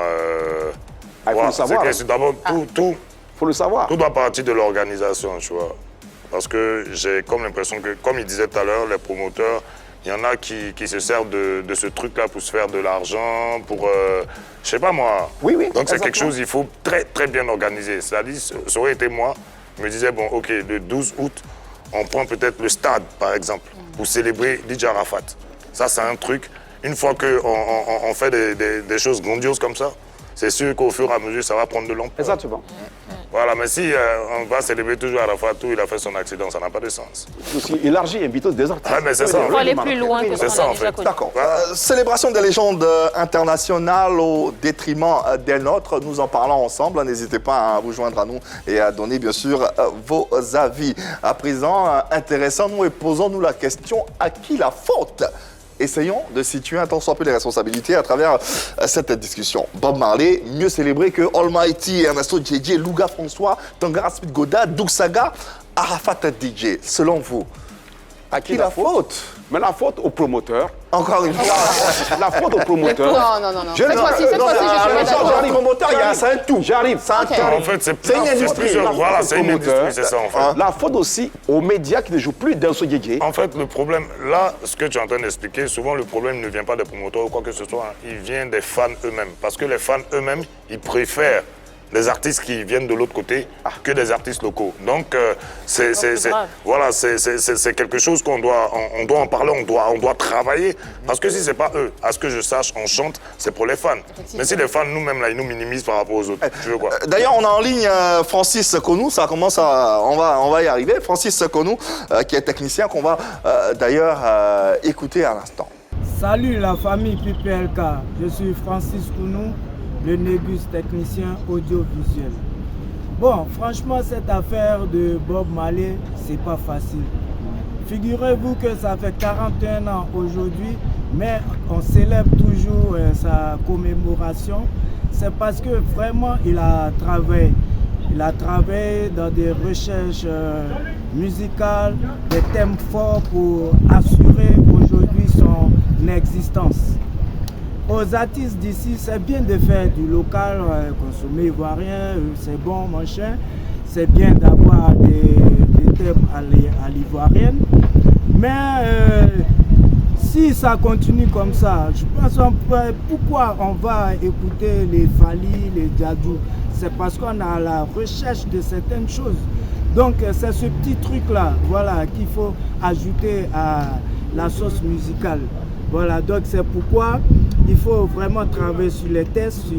Il faut le savoir. C'est d'abord tout Il faut le savoir. doit partir de l'organisation, tu vois. Parce que j'ai comme l'impression que, comme il disait tout à l'heure, les promoteurs, il y en a qui se servent de ce truc-là pour se faire de l'argent, pour, je sais pas moi. Oui. Donc c'est quelque exactement. chose, il faut très très bien organiser. C'est-à-dire, ça aurait été moi, je me disais, bon, ok, le 12 août, on prend peut-être le stade, par exemple, pour célébrer DJ Arafat. Ça, c'est un truc. Une fois qu'on fait des choses grandioses comme ça, c'est sûr qu'au fur et à mesure, ça va prendre de l'ampleur. Exactement. Voilà, mais si on va célébrer toujours Arafat, où il a fait son accident, ça n'a pas de sens. Aussi élargi, inviter des artistes. Ah, mais c'est ça. Il faut aller plus loin que ce C'est qu'on ça, a en déjà fait. connu. D'accord. Célébration des légendes internationales au détriment des nôtres. Nous en parlons ensemble. N'hésitez pas à vous joindre à nous et à donner, bien sûr, vos avis. À présent, intéressons-nous et posons-nous la question, à qui la faute? Essayons de situer un tant soit peu les responsabilités à travers cette discussion. Bob Marley, mieux célébré que Almighty, Ernesto Djedje, Louga François, Tangara Smith Goda, Doug Saga, Arafat DJ. Selon vous, à qui la faute? Mais la faute au promoteur. Encore une fois. La faute au promoteur. Non. Cette fois-ci, je suis pas d'accord. Le promoteur, c'est un tout. J'arrive. En fait, c'est une industrie. Voilà, c'est une industrie, c'est ça, en fait. La faute aussi aux médias qui ne jouent plus dans ce Djedje. En fait, le problème, là, ce que tu es en train d'expliquer, souvent le problème ne vient pas des promoteurs ou quoi que ce soit, hein. Il vient des fans eux-mêmes. Parce que les fans eux-mêmes, ils préfèrent des artistes qui viennent de l'autre côté que des artistes locaux. Donc, c'est quelque chose qu'on doit, on doit en parler, on doit travailler. Parce que si c'est pas eux, à ce que je sache, on chante, c'est pour les fans. Mais si les fans, nous-mêmes, là, ils nous minimisent par rapport aux autres, tu veux quoi? D'ailleurs, on a en ligne Francis Konou, ça commence à... On va y arriver. Francis Konou, qui est technicien, qu'on va d'ailleurs écouter à l'instant. Salut la famille PPLK, je suis Francis Konou, le Négus technicien audiovisuel. Bon, franchement, cette affaire de Bob Marley, c'est pas facile. Figurez-vous que ça fait 41 ans aujourd'hui, mais on célèbre toujours sa commémoration. C'est parce que vraiment, il a travaillé. Il a travaillé dans des recherches musicales, des thèmes forts pour assurer aujourd'hui son existence. Aux artistes d'ici, c'est bien de faire du local, consommer ivoirien, c'est bon, machin. C'est bien d'avoir des thèmes à l'ivoirienne. Mais si ça continue comme ça, je pense pourquoi on va écouter les Fali, les Djadou? C'est parce qu'on a la recherche de certaines choses. Donc c'est ce petit truc-là, voilà, qu'il faut ajouter à la sauce musicale. Voilà, donc c'est pourquoi il faut vraiment travailler sur les textes, sur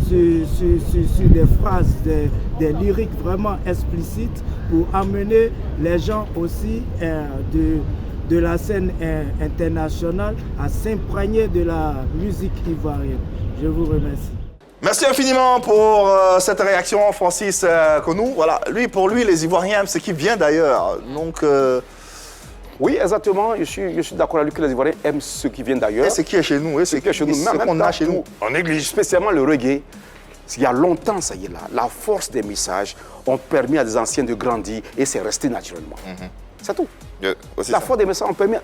des phrases, des lyriques vraiment explicites pour amener les gens aussi de la scène internationale à s'imprégner de la musique ivoirienne. Je vous remercie. Merci infiniment pour cette réaction, Francis Konou. Voilà, pour lui, les Ivoiriens, c'est qui vient d'ailleurs. Donc... Oui, exactement. Je suis d'accord avec lui que les Ivoiriens aiment ceux qui viennent d'ailleurs. Et c'est qui est chez nous. C'est qui est chez nous. Ce qu'on a chez nous. On néglige. Spécialement le reggae. Il y a longtemps, ça y est là. La force des messages ont permis à des anciens de grandir et c'est resté naturellement. C'est tout. La force des messages ont permis...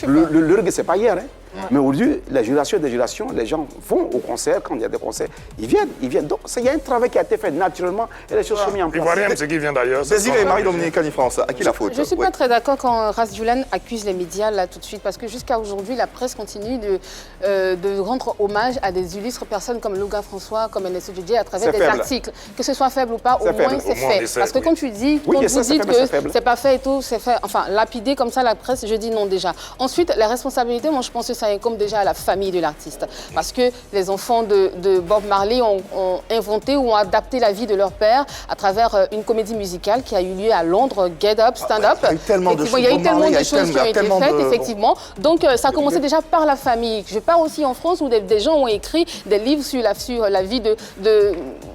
Le reggae, c'est pas hier. Hein. Mais aujourd'hui, la génération des générations, les gens vont au concert, quand il y a des concerts, ils viennent. Donc, il y a un travail qui a été fait naturellement et les choses sont mises en place. L'ivoirien, c'est qui vient d'ailleurs. Désiré et Marie-Dominique Canifrance, à qui la faute? Je ne suis pas très d'accord quand Ras Julan accuse les médias là tout de suite, parce que jusqu'à aujourd'hui, la presse continue de rendre hommage à des illustres personnes comme Louga François, comme Ernesto Didier, à travers des articles. Que ce soit faible ou pas, au moins c'est fait. Parce que quand tu dis, quand vous dites que c'est pas fait et tout, c'est fait, enfin, lapidé comme ça la presse, je dis non déjà. Ensuite, la responsabilité, moi je pense que ça incombe déjà à la famille de l'artiste. Parce que les enfants de Bob Marley ont inventé ou ont adapté la vie de leur père à travers une comédie musicale qui a eu lieu à Londres, Get Up, Stand Up. Il y a eu tellement de choses, il y a eu tellement de choses qui ont été faites, effectivement. Donc ça a commencé déjà par la famille. Je pars aussi en France où des gens ont écrit des livres sur la vie de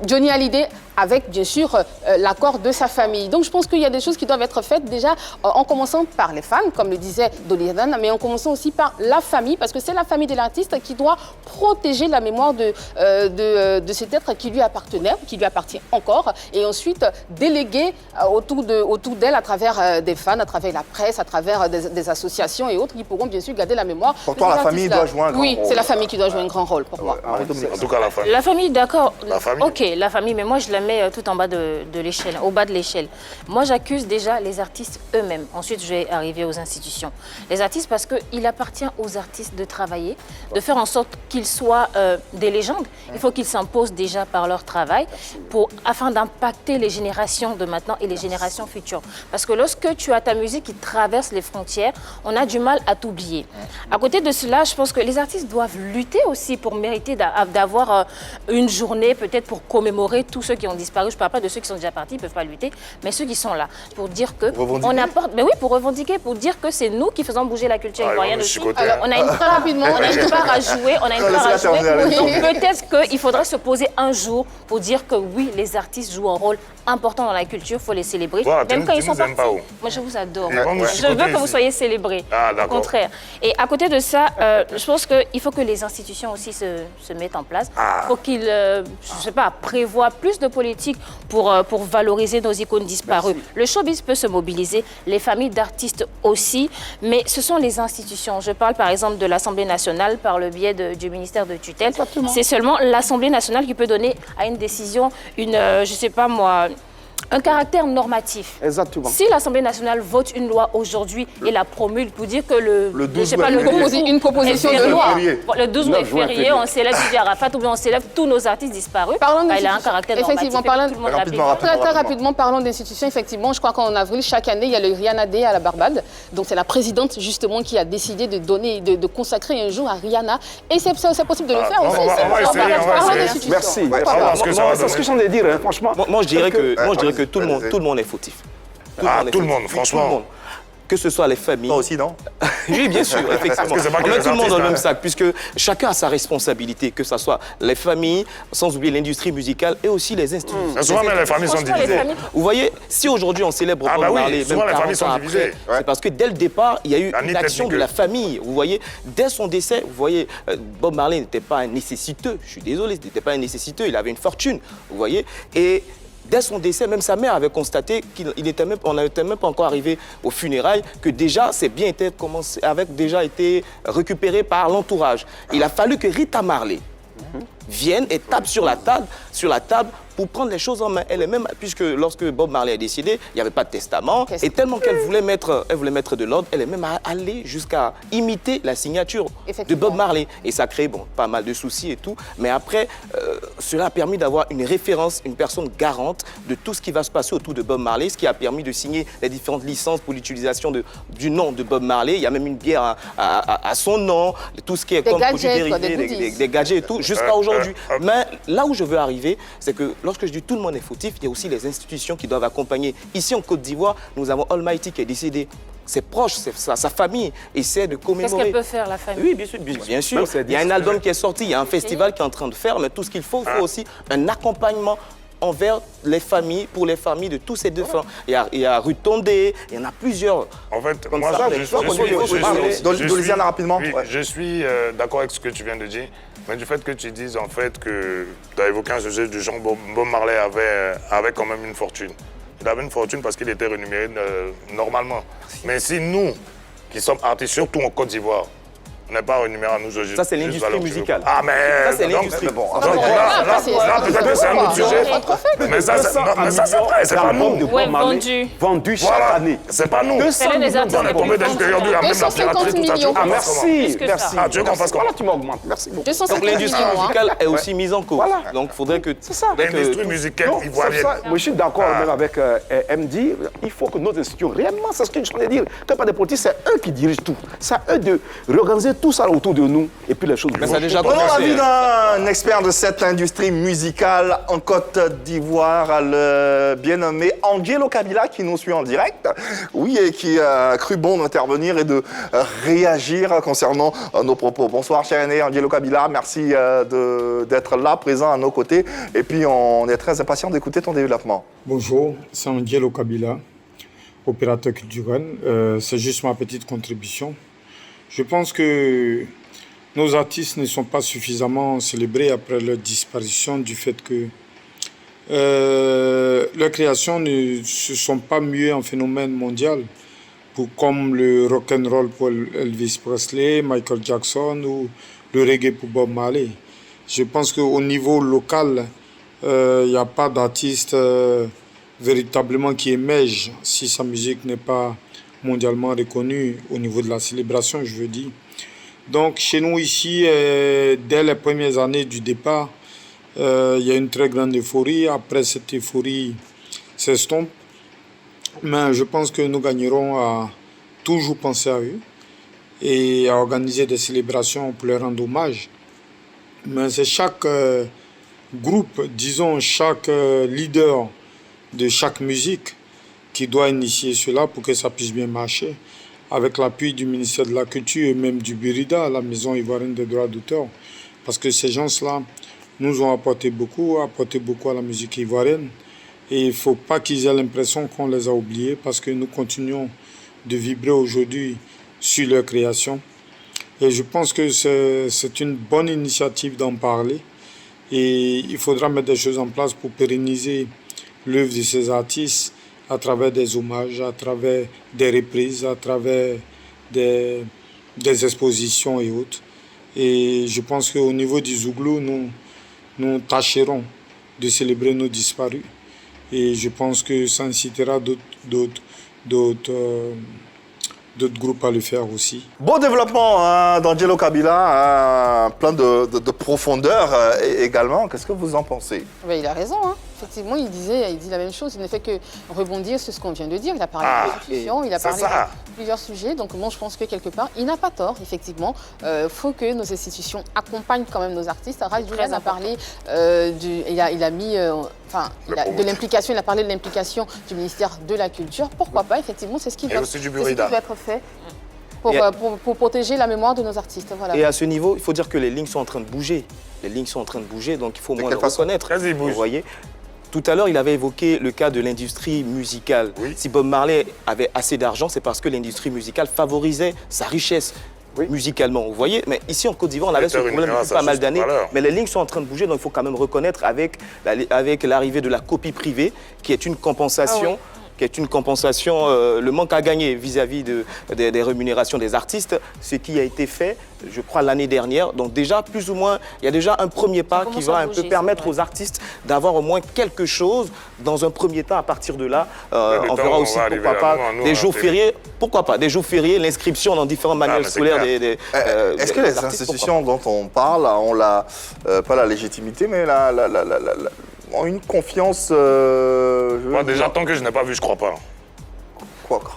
Johnny Hallyday, avec bien sûr l'accord de sa famille. Donc je pense qu'il y a des choses qui doivent être faites déjà en commençant par les fans, comme le disait Doliran, mais en commençant aussi par la famille, parce que c'est la famille de l'artiste qui doit protéger la mémoire de cet être qui lui appartenait, qui lui appartient encore, et ensuite déléguer autour d'elle à travers des fans, à travers la presse, à travers des associations et autres qui pourront bien sûr garder la mémoire. Pour toi, la famille doit jouer un grand rôle. Oui, c'est la famille qui doit jouer un grand rôle pour moi. En tout cas, la famille. La famille, d'accord. La famille. Ok, la famille, mais moi je la mets tout en bas de l'échelle, au bas de l'échelle. Moi j'accuse déjà les artistes eux-mêmes. Ensuite je vais arriver aux institutions. Les artistes, parce qu'il appartient aux artistes de travailler, de faire en sorte qu'ils soient des légendes. Il faut qu'ils s'imposent déjà par leur travail afin d'impacter les générations de maintenant et les générations futures. Parce que lorsque tu as ta musique qui traverse les frontières, on a du mal à t'oublier. À côté de cela, je pense que les artistes doivent lutter aussi pour mériter d'avoir une journée peut-être pour commémorer tous ceux qui ont disparu. Je ne parle pas de ceux qui sont déjà partis, ils ne peuvent pas lutter, mais ceux qui sont là, pour dire que on apporte, mais oui, pour revendiquer, pour dire que c'est nous qui faisons bouger la culture ivoirienne aussi. Alors, on a une part rapidement, on a une part à jouer, Donc peut-être qu'il faudrait se poser un jour pour dire que oui, les artistes jouent un rôle important dans la culture, il faut les célébrer. Même quand ils sont partis. Moi, je vous adore. Je veux que vous soyez célébrés. Au contraire. Et à côté de ça, je pense qu'il faut que les institutions aussi se mettent en place. Il faut qu'ils, je ne sais pas, prévoient plus de politique pour valoriser nos icônes disparues. Le showbiz peut se mobiliser, les familles d'artistes aussi, mais ce sont les institutions. Je parle par exemple de l'Assemblée nationale par le biais du ministère de tutelle. C'est seulement l'Assemblée nationale qui peut donner à une décision je ne sais pas moi, un caractère normatif. Exactement. Si l'Assemblée nationale vote une loi aujourd'hui et la promulgue pour dire que une proposition de loi. Le 12 mai férié, on célèbre Didier Arafat ou bien on célèbre tous nos artistes disparus. Il a un caractère normatif. Très rapidement, parlons d'institutions. Effectivement, je crois qu'en avril, chaque année, il y a le Rihanna Day à la Barbade. Donc c'est la présidente justement qui a décidé de consacrer un jour à Rihanna. Et c'est possible de le faire aussi. Merci. C'est ce que j'en ai dit, franchement. Moi, je dirais que tout le monde est fautif. Tout le monde, franchement. Que ce soit les familles. Toi aussi, non? Oui, bien sûr, effectivement. On met tout le monde dans le même sac, puisque chacun a sa responsabilité, que ce soit les familles, sans oublier l'industrie musicale et aussi les institutions. Souvent, les familles sont divisées. Vous voyez, si aujourd'hui on célèbre Bob Marley, souvent les familles sont divisées. C'est parce que dès le départ, il y a eu une action de la famille. Vous voyez, dès son décès, vous voyez, Bob Marley n'était pas un nécessiteux. Je suis désolé, il n'était pas un nécessiteux, il avait une fortune. Vous voyez, et dès son décès, même sa mère avait constaté qu'on n'était même pas encore arrivé aux funérailles, que déjà, avait déjà été récupéré par l'entourage. Il a fallu que Rita Marley vienne et tape sur la table pour prendre les choses en main. Elle est même, puisque lorsque Bob Marley est décédé, il n'y avait pas de testament, et tellement qu'elle voulait mettre de l'ordre, elle est même allée jusqu'à imiter la signature de Bob Marley. Et ça crée pas mal de soucis et tout, mais après, cela a permis d'avoir une référence, une personne garante de tout ce qui va se passer autour de Bob Marley, ce qui a permis de signer les différentes licences pour l'utilisation du nom de Bob Marley. Il y a même une bière à son nom, tout ce qui est comme produit dérivé, des gadgets et tout, jusqu'à aujourd'hui. Mais là où je veux arriver, c'est que lorsque je dis tout le monde est fautif, il y a aussi les institutions qui doivent accompagner. Ici en Côte d'Ivoire, nous avons Almighty qui est décédé. Ses proches, sa famille essaie de commémorer. Qu'est-ce qu'elle peut faire, la famille? Oui, bien sûr. Il y a un album qui est sorti, il y a un festival qui est en train de faire, mais tout ce qu'il faut aussi un accompagnement envers les familles, pour les familles de tous ces défunts. Il y a Rue Tondé, il y en a plusieurs. En fait, comme moi, ça, je suis d'accord avec ce que tu viens de dire, mais du fait que tu dises en fait que tu as évoqué un sujet du genre Bob Marley avait quand même une fortune. Il avait une fortune parce qu'il était rémunéré normalement. Mais si nous, qui sommes artistes, surtout en Côte d'Ivoire, n'est pas rémunéré à nous. Ça, c'est l'industrie musicale. Ah, mais... Ça, c'est l'industrie. Bon, Là, peut-être que c'est un autre sujet. Mais ça, c'est vrai, c'est pas nous. Ouais, vendu. Vendu chaque Voilà, année. c'est pas nous. 200 les millions artistes On est tombé d'intérieur du même la 250 piraterie, tout ça. millions. Ah, merci, Plus que ça. merci. Ah, tu veux qu'on fasse quoi? Voilà, tu m'augmentes. Merci beaucoup. 250 Donc l'industrie millions, hein. musicale est aussi mise en cause. Voilà. Donc il faudrait que... C'est ça. L'industrie musicale Non, c'est ivoirienne. ça. Moi, je suis d'accord même avec MD. Il faut que nos institutions, réellement, c'est ce que je voulais dire, que pas des politiques, c'est eux qui dirigent tout. C'est à eux de réorganiser tout ça autour de nous et puis les choses. Mais ça a déjà Prenons commencé. l'avis d'un expert de cette industrie musicale en Côte d'Ivoire, le bien nommé Angelo Kabila, qui nous suit en direct. Oui, et qui a cru bon d'intervenir et de réagir concernant nos propos. Bonsoir, cher aîné Angelo Kabila. Merci d'être là, présent à nos côtés. Et puis, on est très impatient d'écouter ton développement. Bonjour, c'est Angelo Kabila, opérateur culturel. C'est juste ma petite contribution. Je pense que nos artistes ne sont pas suffisamment célébrés après leur disparition du fait que leurs créations ne se sont pas muées en phénomène mondial, comme le rock'n'roll pour Elvis Presley, Michael Jackson ou le reggae pour Bob Marley. Je pense qu'au niveau local, il n'y a pas d'artiste véritablement qui émerge si sa musique n'est pas mondialement reconnue au niveau de la célébration, je veux dire. Donc chez nous ici, dès les premières années du départ, il y a une très grande euphorie. Après cette euphorie s'estompe. Mais je pense que nous gagnerons à toujours penser à eux et à organiser des célébrations pour leur rendre hommage. Mais c'est chaque groupe, disons chaque leader de chaque musique qui doit initier cela pour que ça puisse bien marcher, avec l'appui du ministère de la Culture et même du Burida, la Maison ivoirienne des droits d'auteur. Parce que ces gens-là nous ont apporté beaucoup à la musique ivoirienne. Et il ne faut pas qu'ils aient l'impression qu'on les a oubliés, parce que nous continuons de vibrer aujourd'hui sur leur création. Et je pense que c'est une bonne initiative d'en parler. Et il faudra mettre des choses en place pour pérenniser l'œuvre de ces artistes à travers des hommages, à travers des reprises, à travers des expositions et autres. Et je pense qu'au niveau du Zouglou, nous tâcherons de célébrer nos disparus. Et je pense que ça incitera d'autres groupes à le faire aussi. Beau développement d'Angelo Kabila, plein de profondeur également. Qu'est-ce que vous en pensez? Ben, il a raison, hein. Effectivement, il dit la même chose. Il ne fait que rebondir sur ce qu'on vient de dire. Il a parlé de l'institution, il a parlé de plusieurs sujets. Donc moi, je pense que quelque part, il n'a pas tort, effectivement. Il faut que nos institutions accompagnent quand même nos artistes. Rajoulan a parlé de l'implication, il a parlé de l'implication du ministère de la Culture. Pourquoi pas, effectivement, c'est ce qui doit être fait pour protéger la mémoire de nos artistes. Voilà. Et à ce niveau, il faut dire que les lignes sont en train de bouger. Les lignes sont en train de bouger, donc il faut moins le reconnaître. Vous voyez. Tout à l'heure, il avait évoqué le cas de l'industrie musicale. Oui. Si Bob Marley avait assez d'argent, c'est parce que l'industrie musicale favorisait sa richesse musicalement. Vous voyez, mais ici en Côte d'Ivoire, on avait ce problème depuis pas mal d'années. Mais les lignes sont en train de bouger, donc il faut quand même reconnaître avec l'arrivée de la copie privée, qui est une compensation. Le manque à gagner vis-à-vis des rémunérations des artistes, ce qui a été fait, je crois, l'année dernière. Donc déjà, plus ou moins, il y a déjà un premier pas qui va un peu permettre aux artistes d'avoir au moins quelque chose dans un premier temps. À partir de là, on verra aussi, pourquoi pas, des jours fériés. Pourquoi pas, des jours fériés, l'inscription dans différents manuels scolaires. Est-ce que les institutions dont on parle ont pas la légitimité, mais ont une confiance... Moi, déjà, tant que je n'ai pas vu, je ne crois pas.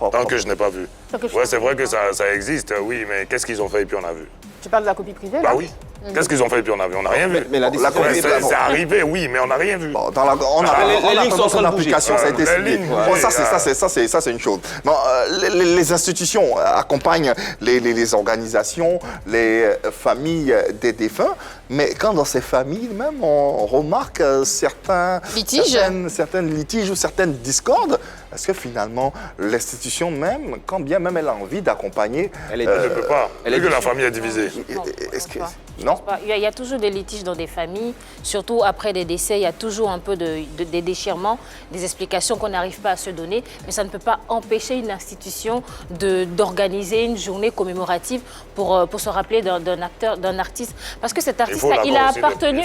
Tant que je n'ai pas vu. Ouais, c'est vrai que ça existe, oui, mais qu'est-ce qu'ils ont fait et puis on a vu? Tu parles de la copie privée, là? Bah oui. Qu'est-ce qu'ils ont fait et puis on a vu? On n'a rien vu. Mais la décision c'est arrivé, oui, mais on n'a rien vu. Bon, on a son application, ça a été signé. Bon, ça, c'est une chose. Bon, les institutions accompagnent les organisations, les familles des défunts, mais quand dans ces familles même, on remarque certains litiges ou certaines discordes, est-ce que finalement, l'institution même, quand bien même elle a envie d'accompagner... Elle ne peut pas, vu que la famille est divisée. Non. Il y a toujours des litiges dans des familles, surtout après des décès, il y a toujours un peu des déchirements, des explications qu'on n'arrive pas à se donner, mais ça ne peut pas empêcher une institution d'organiser une journée commémorative pour se rappeler d'un artiste. Parce que cet artiste-là, il a appartenu...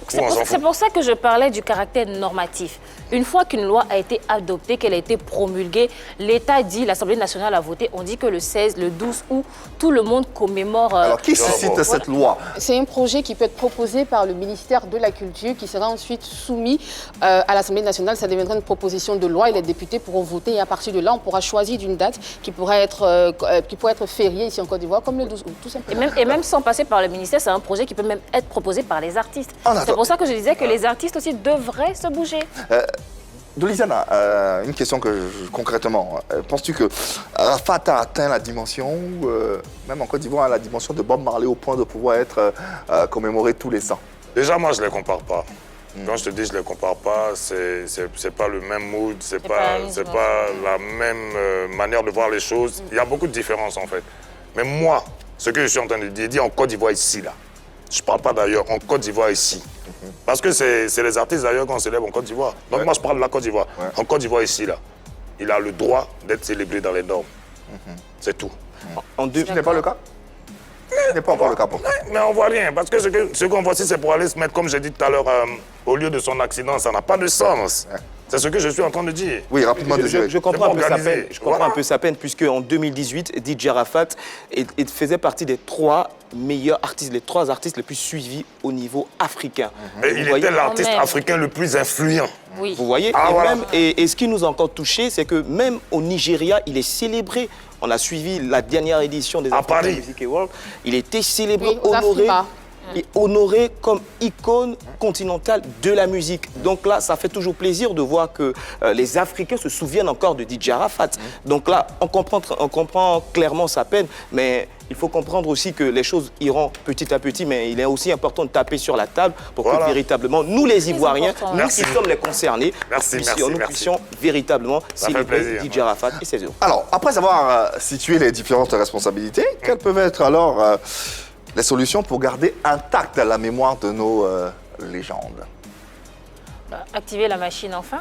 C'est pour ça que je parlais du caractère normatif. Une fois qu'une loi a été adoptée, qu'elle a été promulguée, l'État dit, l'Assemblée nationale a voté, on dit que le 16, le 12 août, tout le monde commémore... Alors, qui suscite cette loi? C'est un projet qui peut être proposé par le ministère de la Culture, qui sera ensuite soumis à l'Assemblée nationale. Ça deviendra une proposition de loi et les députés pourront voter. Et à partir de là, on pourra choisir d'une date qui pourrait être fériée ici en Côte d'Ivoire, comme le 12 août, tout simplement. Et même sans passer par le ministère, c'est un projet qui peut même être proposé par les artistes. C'est pour ça que je disais que les artistes aussi devraient se bouger. Dolizana, une question concrètement. Penses-tu que Arafat a atteint la dimension, même en Côte d'Ivoire, la dimension de Bob Marley au point de pouvoir être commémoré tous les ans? Déjà, moi, je ne les compare pas. Quand je te dis je ne les compare pas, c'est pas le même mood, c'est pas la même manière de voir les choses. Il y a beaucoup de différences, en fait. Mais moi, ce que je suis en train de dire en Côte d'Ivoire ici, là, je ne parle pas d'ailleurs, en Côte d'Ivoire ici. Parce que c'est les artistes d'ailleurs qu'on célèbre en Côte d'Ivoire. Donc moi je parle de la Côte d'Ivoire. En Côte d'Ivoire ici, là, il a le droit d'être célébré dans les normes. C'est tout. Ce n'est pas le cas? Ce n'est pas encore le cas pour toi. Mais on voit rien. Parce que ce qu'on voit ici, c'est pour aller se mettre, comme j'ai dit tout à l'heure, au lieu de son accident. Ça n'a pas de sens. C'est ce que je suis en train de dire. Oui, rapidement. Je comprends un peu sa peine. Je comprends un peu sa peine, puisque en 2018, DJ Arafat faisait partie des 3 meilleurs artistes, les 3 artistes les plus suivis au niveau africain. Et il était l'artiste africain le plus influent. Oui. Vous voyez, et ce qui nous a encore touché, c'est que même au Nigeria, il est célébré. On a suivi la dernière édition des African Music Awards. Il était célébré, honoré comme icône continentale de la musique. Donc là, ça fait toujours plaisir de voir que les Africains se souviennent encore de DJ Arafat. Donc là, on comprend clairement sa peine, mais il faut comprendre aussi que les choses iront petit à petit, mais il est aussi important de taper sur la table pour que véritablement, nous les Ivoiriens, nous qui sommes les concernés, nous puissions véritablement célébrer DJ Arafat et ses œuvres. Alors, après avoir situé les différentes responsabilités, quelles peuvent être alors les solutions pour garder intacte la mémoire de nos légendes? Activer la machine enfin.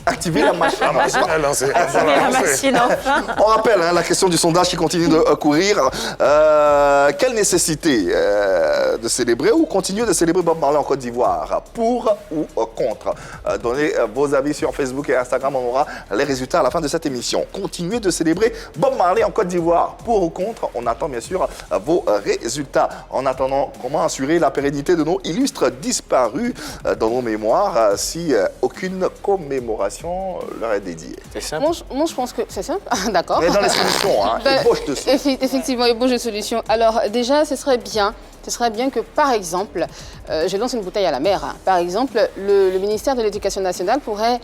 Activer la machine. Activer la machine enfin. On rappelle la question du sondage qui continue de courir. Quelle nécessité de célébrer ou continuer de célébrer Bob Marley en Côte d'Ivoire? Pour ou contre? Donnez vos avis sur Facebook et Instagram. On aura les résultats à la fin de cette émission. Continuer de célébrer Bob Marley en Côte d'Ivoire. Pour ou contre? On attend bien sûr vos résultats. En attendant, comment assurer la pérennité de nos illustres disparus dans nos mémoires si aucune commémoration leur est dédiée? C'est simple. Moi, je pense que c'est simple. D'accord. Mais dans les solutions, ébauche de solutions. Effectivement, ébauche de solutions. Alors déjà, ce serait bien que, par exemple, je lance une bouteille à la mer. Par exemple, le ministère de l'Éducation nationale pourrait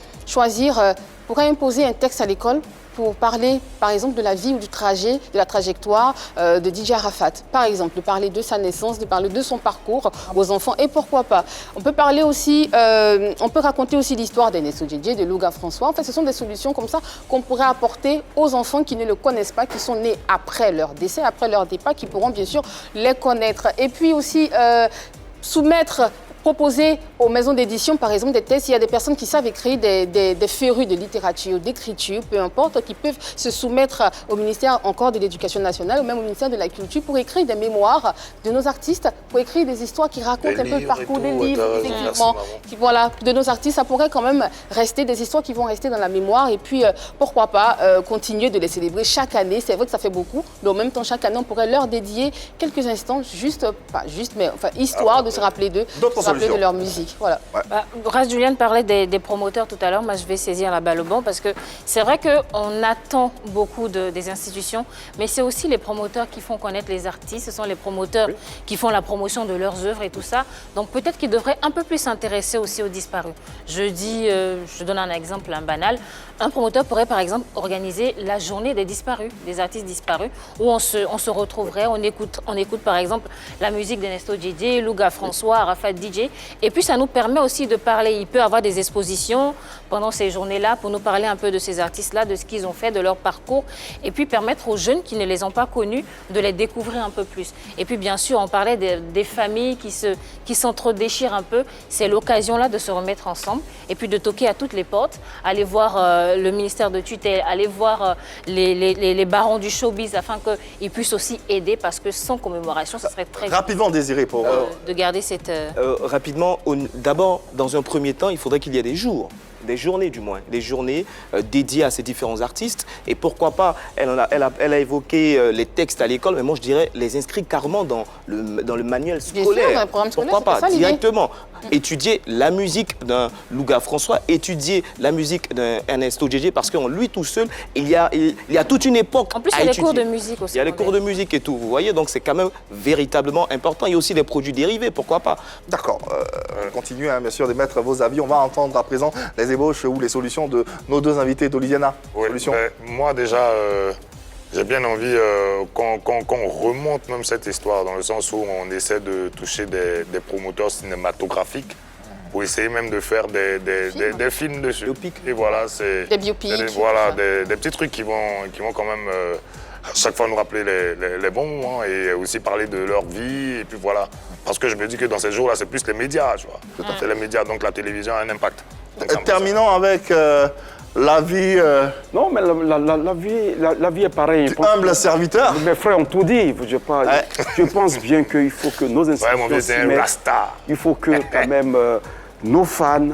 imposer un texte à l'école pour parler, par exemple, de la vie ou du trajet, de la trajectoire de DJ Arafat. Par exemple, de parler de sa naissance, de parler de son parcours aux enfants. Et pourquoi pas? On peut parler aussi, on peut raconter aussi l'histoire d'Ernesto Djedje, de Louga François. En fait, ce sont des solutions comme ça qu'on pourrait apporter aux enfants qui ne le connaissent pas, qui sont nés après leur décès, après leur départ, qui pourront bien sûr les connaître. Et puis aussi, proposer aux maisons d'édition, par exemple, des tests. Il y a des personnes qui savent écrire des férus de littérature, d'écriture, peu importe, qui peuvent se soumettre au ministère encore de l'Éducation nationale ou même au ministère de la Culture pour écrire des mémoires de nos artistes, pour écrire des histoires qui racontent un peu le parcours des livres, effectivement. Voilà, de nos artistes, ça pourrait quand même rester des histoires qui vont rester dans la mémoire et puis, pourquoi pas, continuer de les célébrer chaque année. C'est vrai que ça fait beaucoup, mais en même temps, chaque année, on pourrait leur dédier quelques instants, histoire de se rappeler d'eux. De leur musique, voilà. Ras Juliane parlait des promoteurs tout à l'heure. Moi, je vais saisir la balle au bon parce que c'est vrai qu'on attend beaucoup des institutions, mais c'est aussi les promoteurs qui font connaître les artistes. Ce sont les promoteurs qui font la promotion de leurs œuvres et tout ça. Donc peut-être qu'ils devraient un peu plus s'intéresser aussi aux disparus. Je donne un exemple banal. Un promoteur pourrait par exemple organiser la journée des disparus, des artistes disparus, où on se retrouverait, on écoute par exemple la musique d'Ernesto Djedje, Louga François, Arafat, DJ DJ. Et puis, ça nous permet aussi de parler. Il peut avoir des expositions pendant ces journées-là pour nous parler un peu de ces artistes-là, de ce qu'ils ont fait, de leur parcours. Et puis, permettre aux jeunes qui ne les ont pas connus de les découvrir un peu plus. Et puis, bien sûr, on parlait des familles qui s'entre-déchirent un peu. C'est l'occasion là de se remettre ensemble et puis de toquer à toutes les portes, aller voir le ministère de tutelle, aller voir les barons du showbiz afin qu'ils puissent aussi aider parce que sans commémoration, ce serait très rapidement Désiré pour de garder cette... Rapidement, d'abord, dans un premier temps, il faudrait qu'il y ait des jours. Des journées du moins, des journées dédiées à ces différents artistes. Et pourquoi pas, elle a évoqué les textes à l'école, mais moi je dirais les inscrire carrément dans le manuel scolaire. Bien sûr, dans le programme scolaire, pourquoi pas, ça, directement. Étudier la musique d'un Louga François, étudier la musique d'un Ernesto Djedje, parce qu'en lui tout seul, il y a toute une époque en plus, il y a les cours de musique aussi. Il y a les cours de musique et tout, vous voyez, donc c'est quand même véritablement important. Il y a aussi des produits dérivés, pourquoi pas. D'accord, continuez bien sûr d'émettre vos avis. On va entendre à présent les ébauches ou les solutions de nos deux invités d'Oliviana. Oui, moi déjà, j'ai bien envie qu'on remonte même cette histoire dans le sens où on essaie de toucher des promoteurs cinématographiques pour essayer même de faire des films dessus. Biopic. Et voilà, c'est des biopics. Des petits trucs qui vont quand même à chaque fois nous rappeler les bons moments et aussi parler de leur vie. Et puis voilà, parce que je me dis que dans ces jours-là, c'est plus les médias, tu vois. C'est les médias, donc la télévision a un impact. Terminons avec la vie... Non, mais la vie est pareille. Humble serviteur. Mes frères ont tout dit. Je pense bien qu'il faut que nos institutions s'y mettent. Il faut que quand même nos fans,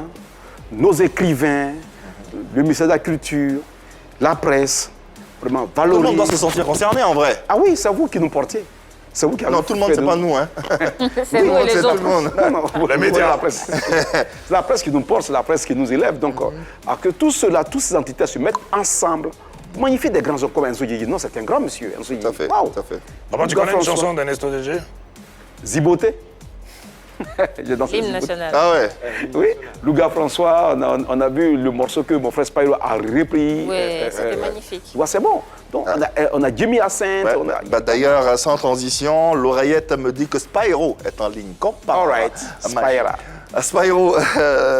nos écrivains, le ministère de la Culture, la presse, vraiment valorisent. Tout le monde doit se sentir concerné en vrai. Ah oui, c'est vous qui nous portez. C'est vous qui non, tout le monde, c'est pas nous. Hein. C'est nous et les autres. Tout le monde. Non, les médias, la presse. C'est la presse qui nous porte, c'est la presse qui nous élève. Donc, que tous ces entités se mettent ensemble, magnifier des grands hommes comme Enzo Djedje. Non, c'est un grand monsieur. Enzo Djedje. Tout à fait. Wow. Tout à fait. Papa, tu connais une chanson d'Ernesto Djedje? Ziboté. L'hymne national. Ah ouais. Oui, Louga François, on a vu le morceau que mon frère Spyro a repris. Oui, c'était magnifique. C'est bon. Donc, on a Jimmy Hyacinthe. Ouais. D'ailleurs, sans transition, l'oreillette me dit que Spyro est en ligne. All right, Spyro,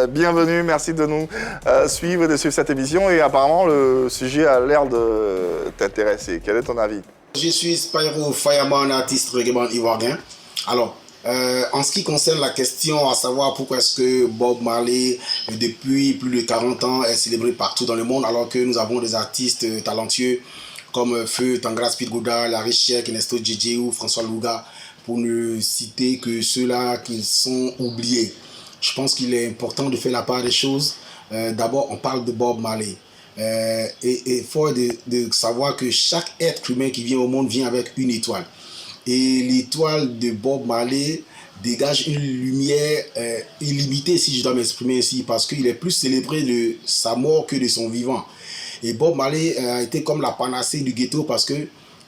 bienvenue, merci de nous suivre et de suivre cette émission. Et apparemment, le sujet a l'air de t'intéresser. Quel est ton avis? Je suis Spyro Fireman, artiste reggae ivoirien. Alors, en ce qui concerne la question à savoir pourquoi est-ce que Bob Marley, depuis plus de 40 ans, est célébré partout dans le monde, alors que nous avons des artistes talentueux comme Feu, Tangra Speed Gouda, Larry Sheik, Ernesto Djedje ou François Louga, pour ne citer que ceux-là qui sont oubliés. Je pense qu'il est important de faire la part des choses. D'abord, on parle de Bob Marley. Et il faut de savoir que chaque être humain qui vient au monde vient avec une étoile. Et l'étoile de Bob Marley dégage une lumière illimitée, si je dois m'exprimer ainsi, parce qu'il est plus célébré de sa mort que de son vivant. Et Bob Marley a été comme la panacée du ghetto parce que,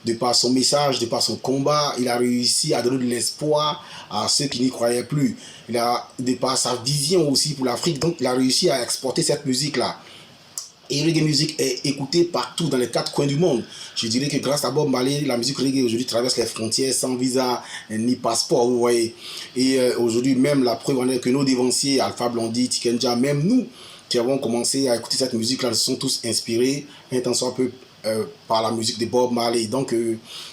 de par son message, de par son combat, il a réussi à donner de l'espoir à ceux qui n'y croyaient plus. De par sa vision aussi pour l'Afrique, donc il a réussi à exporter cette musique-là. Et reggae music est écoutée partout dans les 4 coins du monde. Je dirais que grâce à Bob Marley, la musique reggae aujourd'hui traverse les frontières sans visa ni passeport, vous voyez. Et aujourd'hui, même la preuve en est que nos dévanciers, Alpha Blondy, Tikenja, même nous qui avons commencé à écouter cette musique-là, nous sont tous inspirés, un tant soit peu, par la musique de Bob Marley. Donc,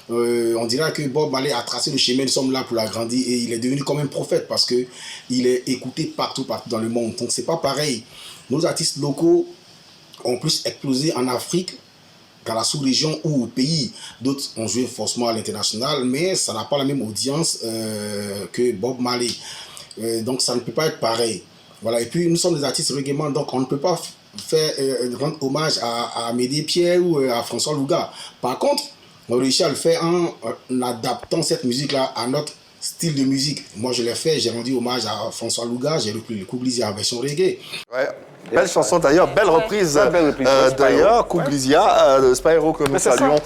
on dirait que Bob Marley a tracé le chemin, nous sommes là pour l'agrandir et il est devenu comme un prophète parce qu'il est écouté partout dans le monde. Donc, c'est pas pareil. Nos artistes locaux ont plus explosé en Afrique, dans la sous-région ou au pays. D'autres ont joué forcément à l'international, mais ça n'a pas la même audience que Bob Marley. Donc ça ne peut pas être pareil. Voilà. Et puis nous sommes des artistes reggae, donc on ne peut pas rendre hommage à Amédée Pierre ou à François Louga. Par contre, on réussit à le faire en adaptant cette musique-là à notre style de musique. Moi je l'ai fait, j'ai rendu hommage à François Louga, j'ai repris le Kouglizia en version reggae. Ouais. Belle chanson d'ailleurs, belle reprise d'ailleurs, Kouglizia de Spyro que nous saluons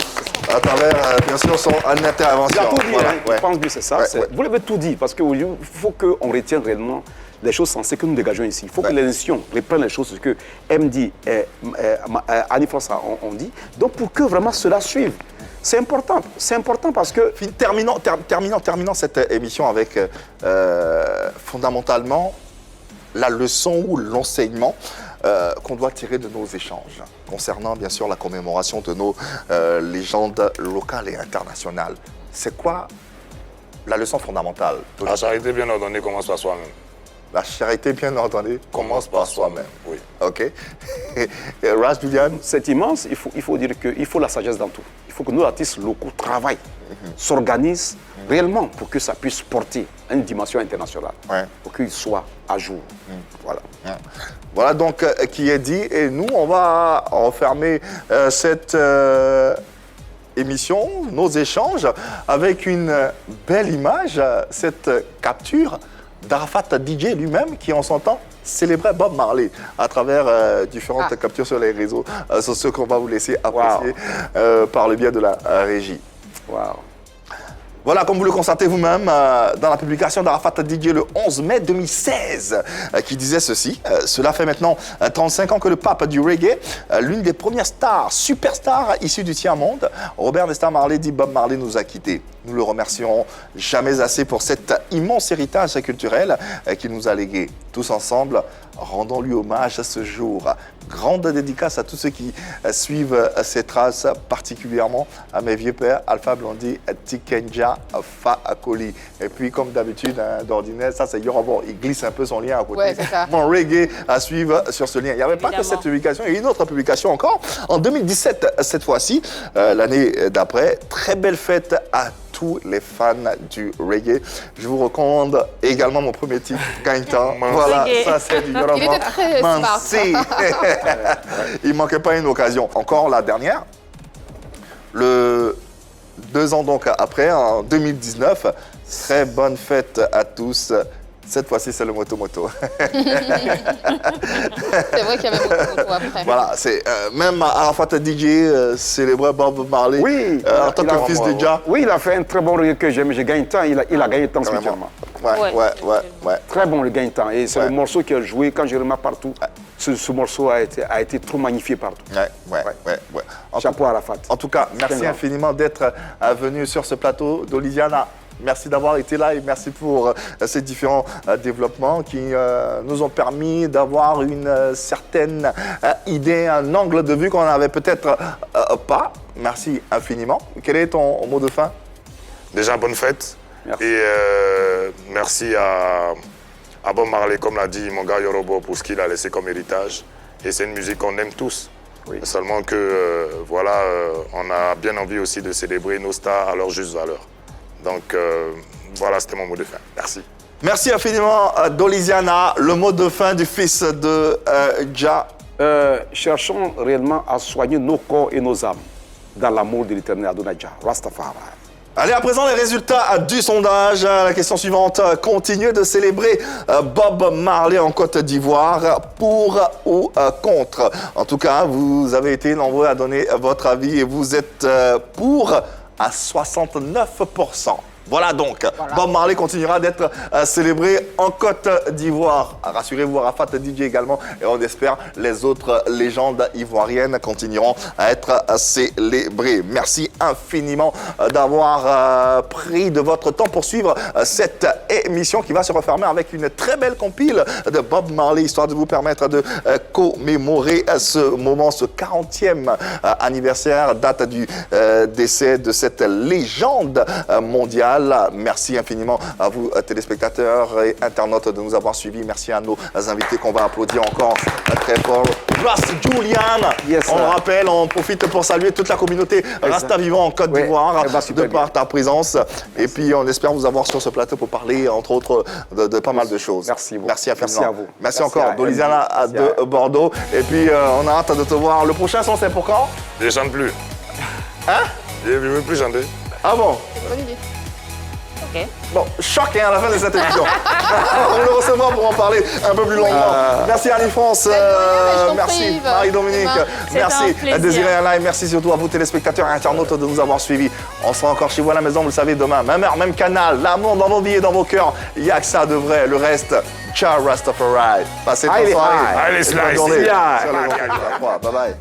à travers bien sûr son intervention. Il a tout dit, voilà, je pense que c'est ça. Vous l'avez tout dit, parce qu'il faut qu'on retienne réellement les choses sensées que nous dégageons ici. Il faut que les nations reprennent les choses que MD et Annie François ont dit, donc pour que vraiment cela suive. c'est important parce que... Terminons cette émission avec fondamentalement la leçon ou l'enseignement qu'on doit tirer de nos échanges concernant bien sûr la commémoration de nos légendes locales et internationales. C'est quoi la leçon fondamentale? La charité bien ordonnée commence par soi-même. La charité bien ordonnée commence par soi-même. Oui. OK. Et Raj, Julian? C'est immense. Il faut dire qu'il faut la sagesse dans tout. Il faut que nos artistes locaux travaillent, s'organisent réellement pour que ça puisse porter une dimension internationale, pour qu'ils soient à jour. Voilà. Voilà donc qui est dit. Et nous, on va refermer cette émission, nos échanges, avec une belle image, cette capture d'Arafat DJ lui-même qui, en son temps, célébrait Bob Marley à travers différentes captures sur les réseaux sociaux qu'on va vous laisser apprécier par le biais de la régie. Wow. Voilà, comme vous le constatez vous-même, dans la publication d'Arafat DJ le 11 mai 2016, qui disait ceci. Cela fait maintenant 35 ans que le pape du reggae, l'une des premières stars, superstars issues du tiers-monde, Robert Nesta Marley dit Bob Marley nous a quittés. Nous le remercierons jamais assez pour cet immense héritage culturel qu'il nous a légué. Tous ensemble, rendons-lui hommage à ce jour. Grande dédicace à tous ceux qui suivent ces traces, particulièrement à mes vieux pères, Alpha Blondy, Tikenja, Fa Akoli. Et puis, comme d'habitude, d'ordinaire, ça c'est Yorobor. Il glisse un peu son lien à côté. Ouais, c'est ça. Mon reggae à suivre sur ce lien. Il n'y avait pas que cette publication, il y a une autre publication encore. En 2017, cette fois-ci, l'année d'après, très belle fête à tous les fans du reggae. Je vous recommande également mon premier titre, Gaintan. Voilà, ça c'est du Yorobor. Il était très smart. Il manquait pas une occasion. Encore la dernière, 2 ans donc après, en 2019, très bonne fête à tous. Cette fois-ci, c'est le Moto-Moto. C'est vrai qu'il y avait Moto-Moto après. Voilà, c'est même Arafat DJ célébrait Bob Marley en tant que fils de Jah. Oui, il a fait un très bon reggae que j'aime. J'ai gagné temps, il a gagné temps spécialement. Ouais. Très bon le gain temps. Et c'est le morceau qu'il a joué quand je remarque partout. Ce morceau a été trop magnifié partout. Ouais. Chapeau à Arafat. En tout cas, merci infiniment d'être venu sur ce plateau d'Olisiana. Merci d'avoir été là et merci pour ces différents développements qui nous ont permis d'avoir une certaine idée, un angle de vue qu'on n'avait peut-être pas. Merci infiniment. Quel est ton mot de fin? Déjà, bonne fête. Merci. Et merci à Bob Marley, comme l'a dit mon gars Yorobo, pour ce qu'il a laissé comme héritage. Et c'est une musique qu'on aime tous. Oui. Seulement que, on a bien envie aussi de célébrer nos stars à leur juste valeur. Donc, voilà, c'était mon mot de fin. Merci. Merci infiniment, Dolisiana. Le mot de fin du fils de Jah. Cherchons réellement à soigner nos corps et nos âmes dans l'amour de l'éternel Adonai Jah, Rastafari. Allez, à présent, les résultats du sondage. La question suivante. Continuez de célébrer Bob Marley en Côte d'Ivoire, pour ou contre? En tout cas, vous avez été nombreux à donner votre avis et vous êtes pour à 69%. Voilà donc, Bob Marley continuera d'être célébré en Côte d'Ivoire. Rassurez-vous, Arafat DJ également, et on espère les autres légendes ivoiriennes continueront à être célébrées. Merci infiniment d'avoir pris de votre temps pour suivre cette émission qui va se refermer avec une très belle compile de Bob Marley, histoire de vous permettre de commémorer ce moment, ce 40e anniversaire, date du décès de cette légende mondiale. Merci infiniment à vous, téléspectateurs et internautes, de nous avoir suivis. Merci à nos invités qu'on va applaudir encore très fort. Rasta Julian, on le rappelle, on profite pour saluer toute la communauté Rasta vivant en Côte d'Ivoire de par ta présence. Et puis on espère vous avoir sur ce plateau pour parler, entre autres, de pas mal de choses. Merci beaucoup. Merci infiniment. Merci à vous. Merci encore, Dolisiana de Bordeaux. Et puis on a hâte de te voir. Le prochain son, c'est pour quand? Je ne chante plus. Hein? Je ne veux plus chanter. Ah bon? Bonne idée. Ok. Bon, choc à la fin de cette émission. On le recevra pour en parler un peu plus longuement. Merci Annie-France, merci Marie-Dominique, merci Désiré Alain, merci surtout à vous téléspectateurs et internautes de nous avoir suivis. On sera encore chez vous à la maison, vous le savez, demain. Même heure, même canal, l'amour dans vos vies et dans vos cœurs. Il n'y a que ça de vrai, le reste, ciao Rastafari. Passez une bonne soirée. Allez, bonne journée. Bye bye.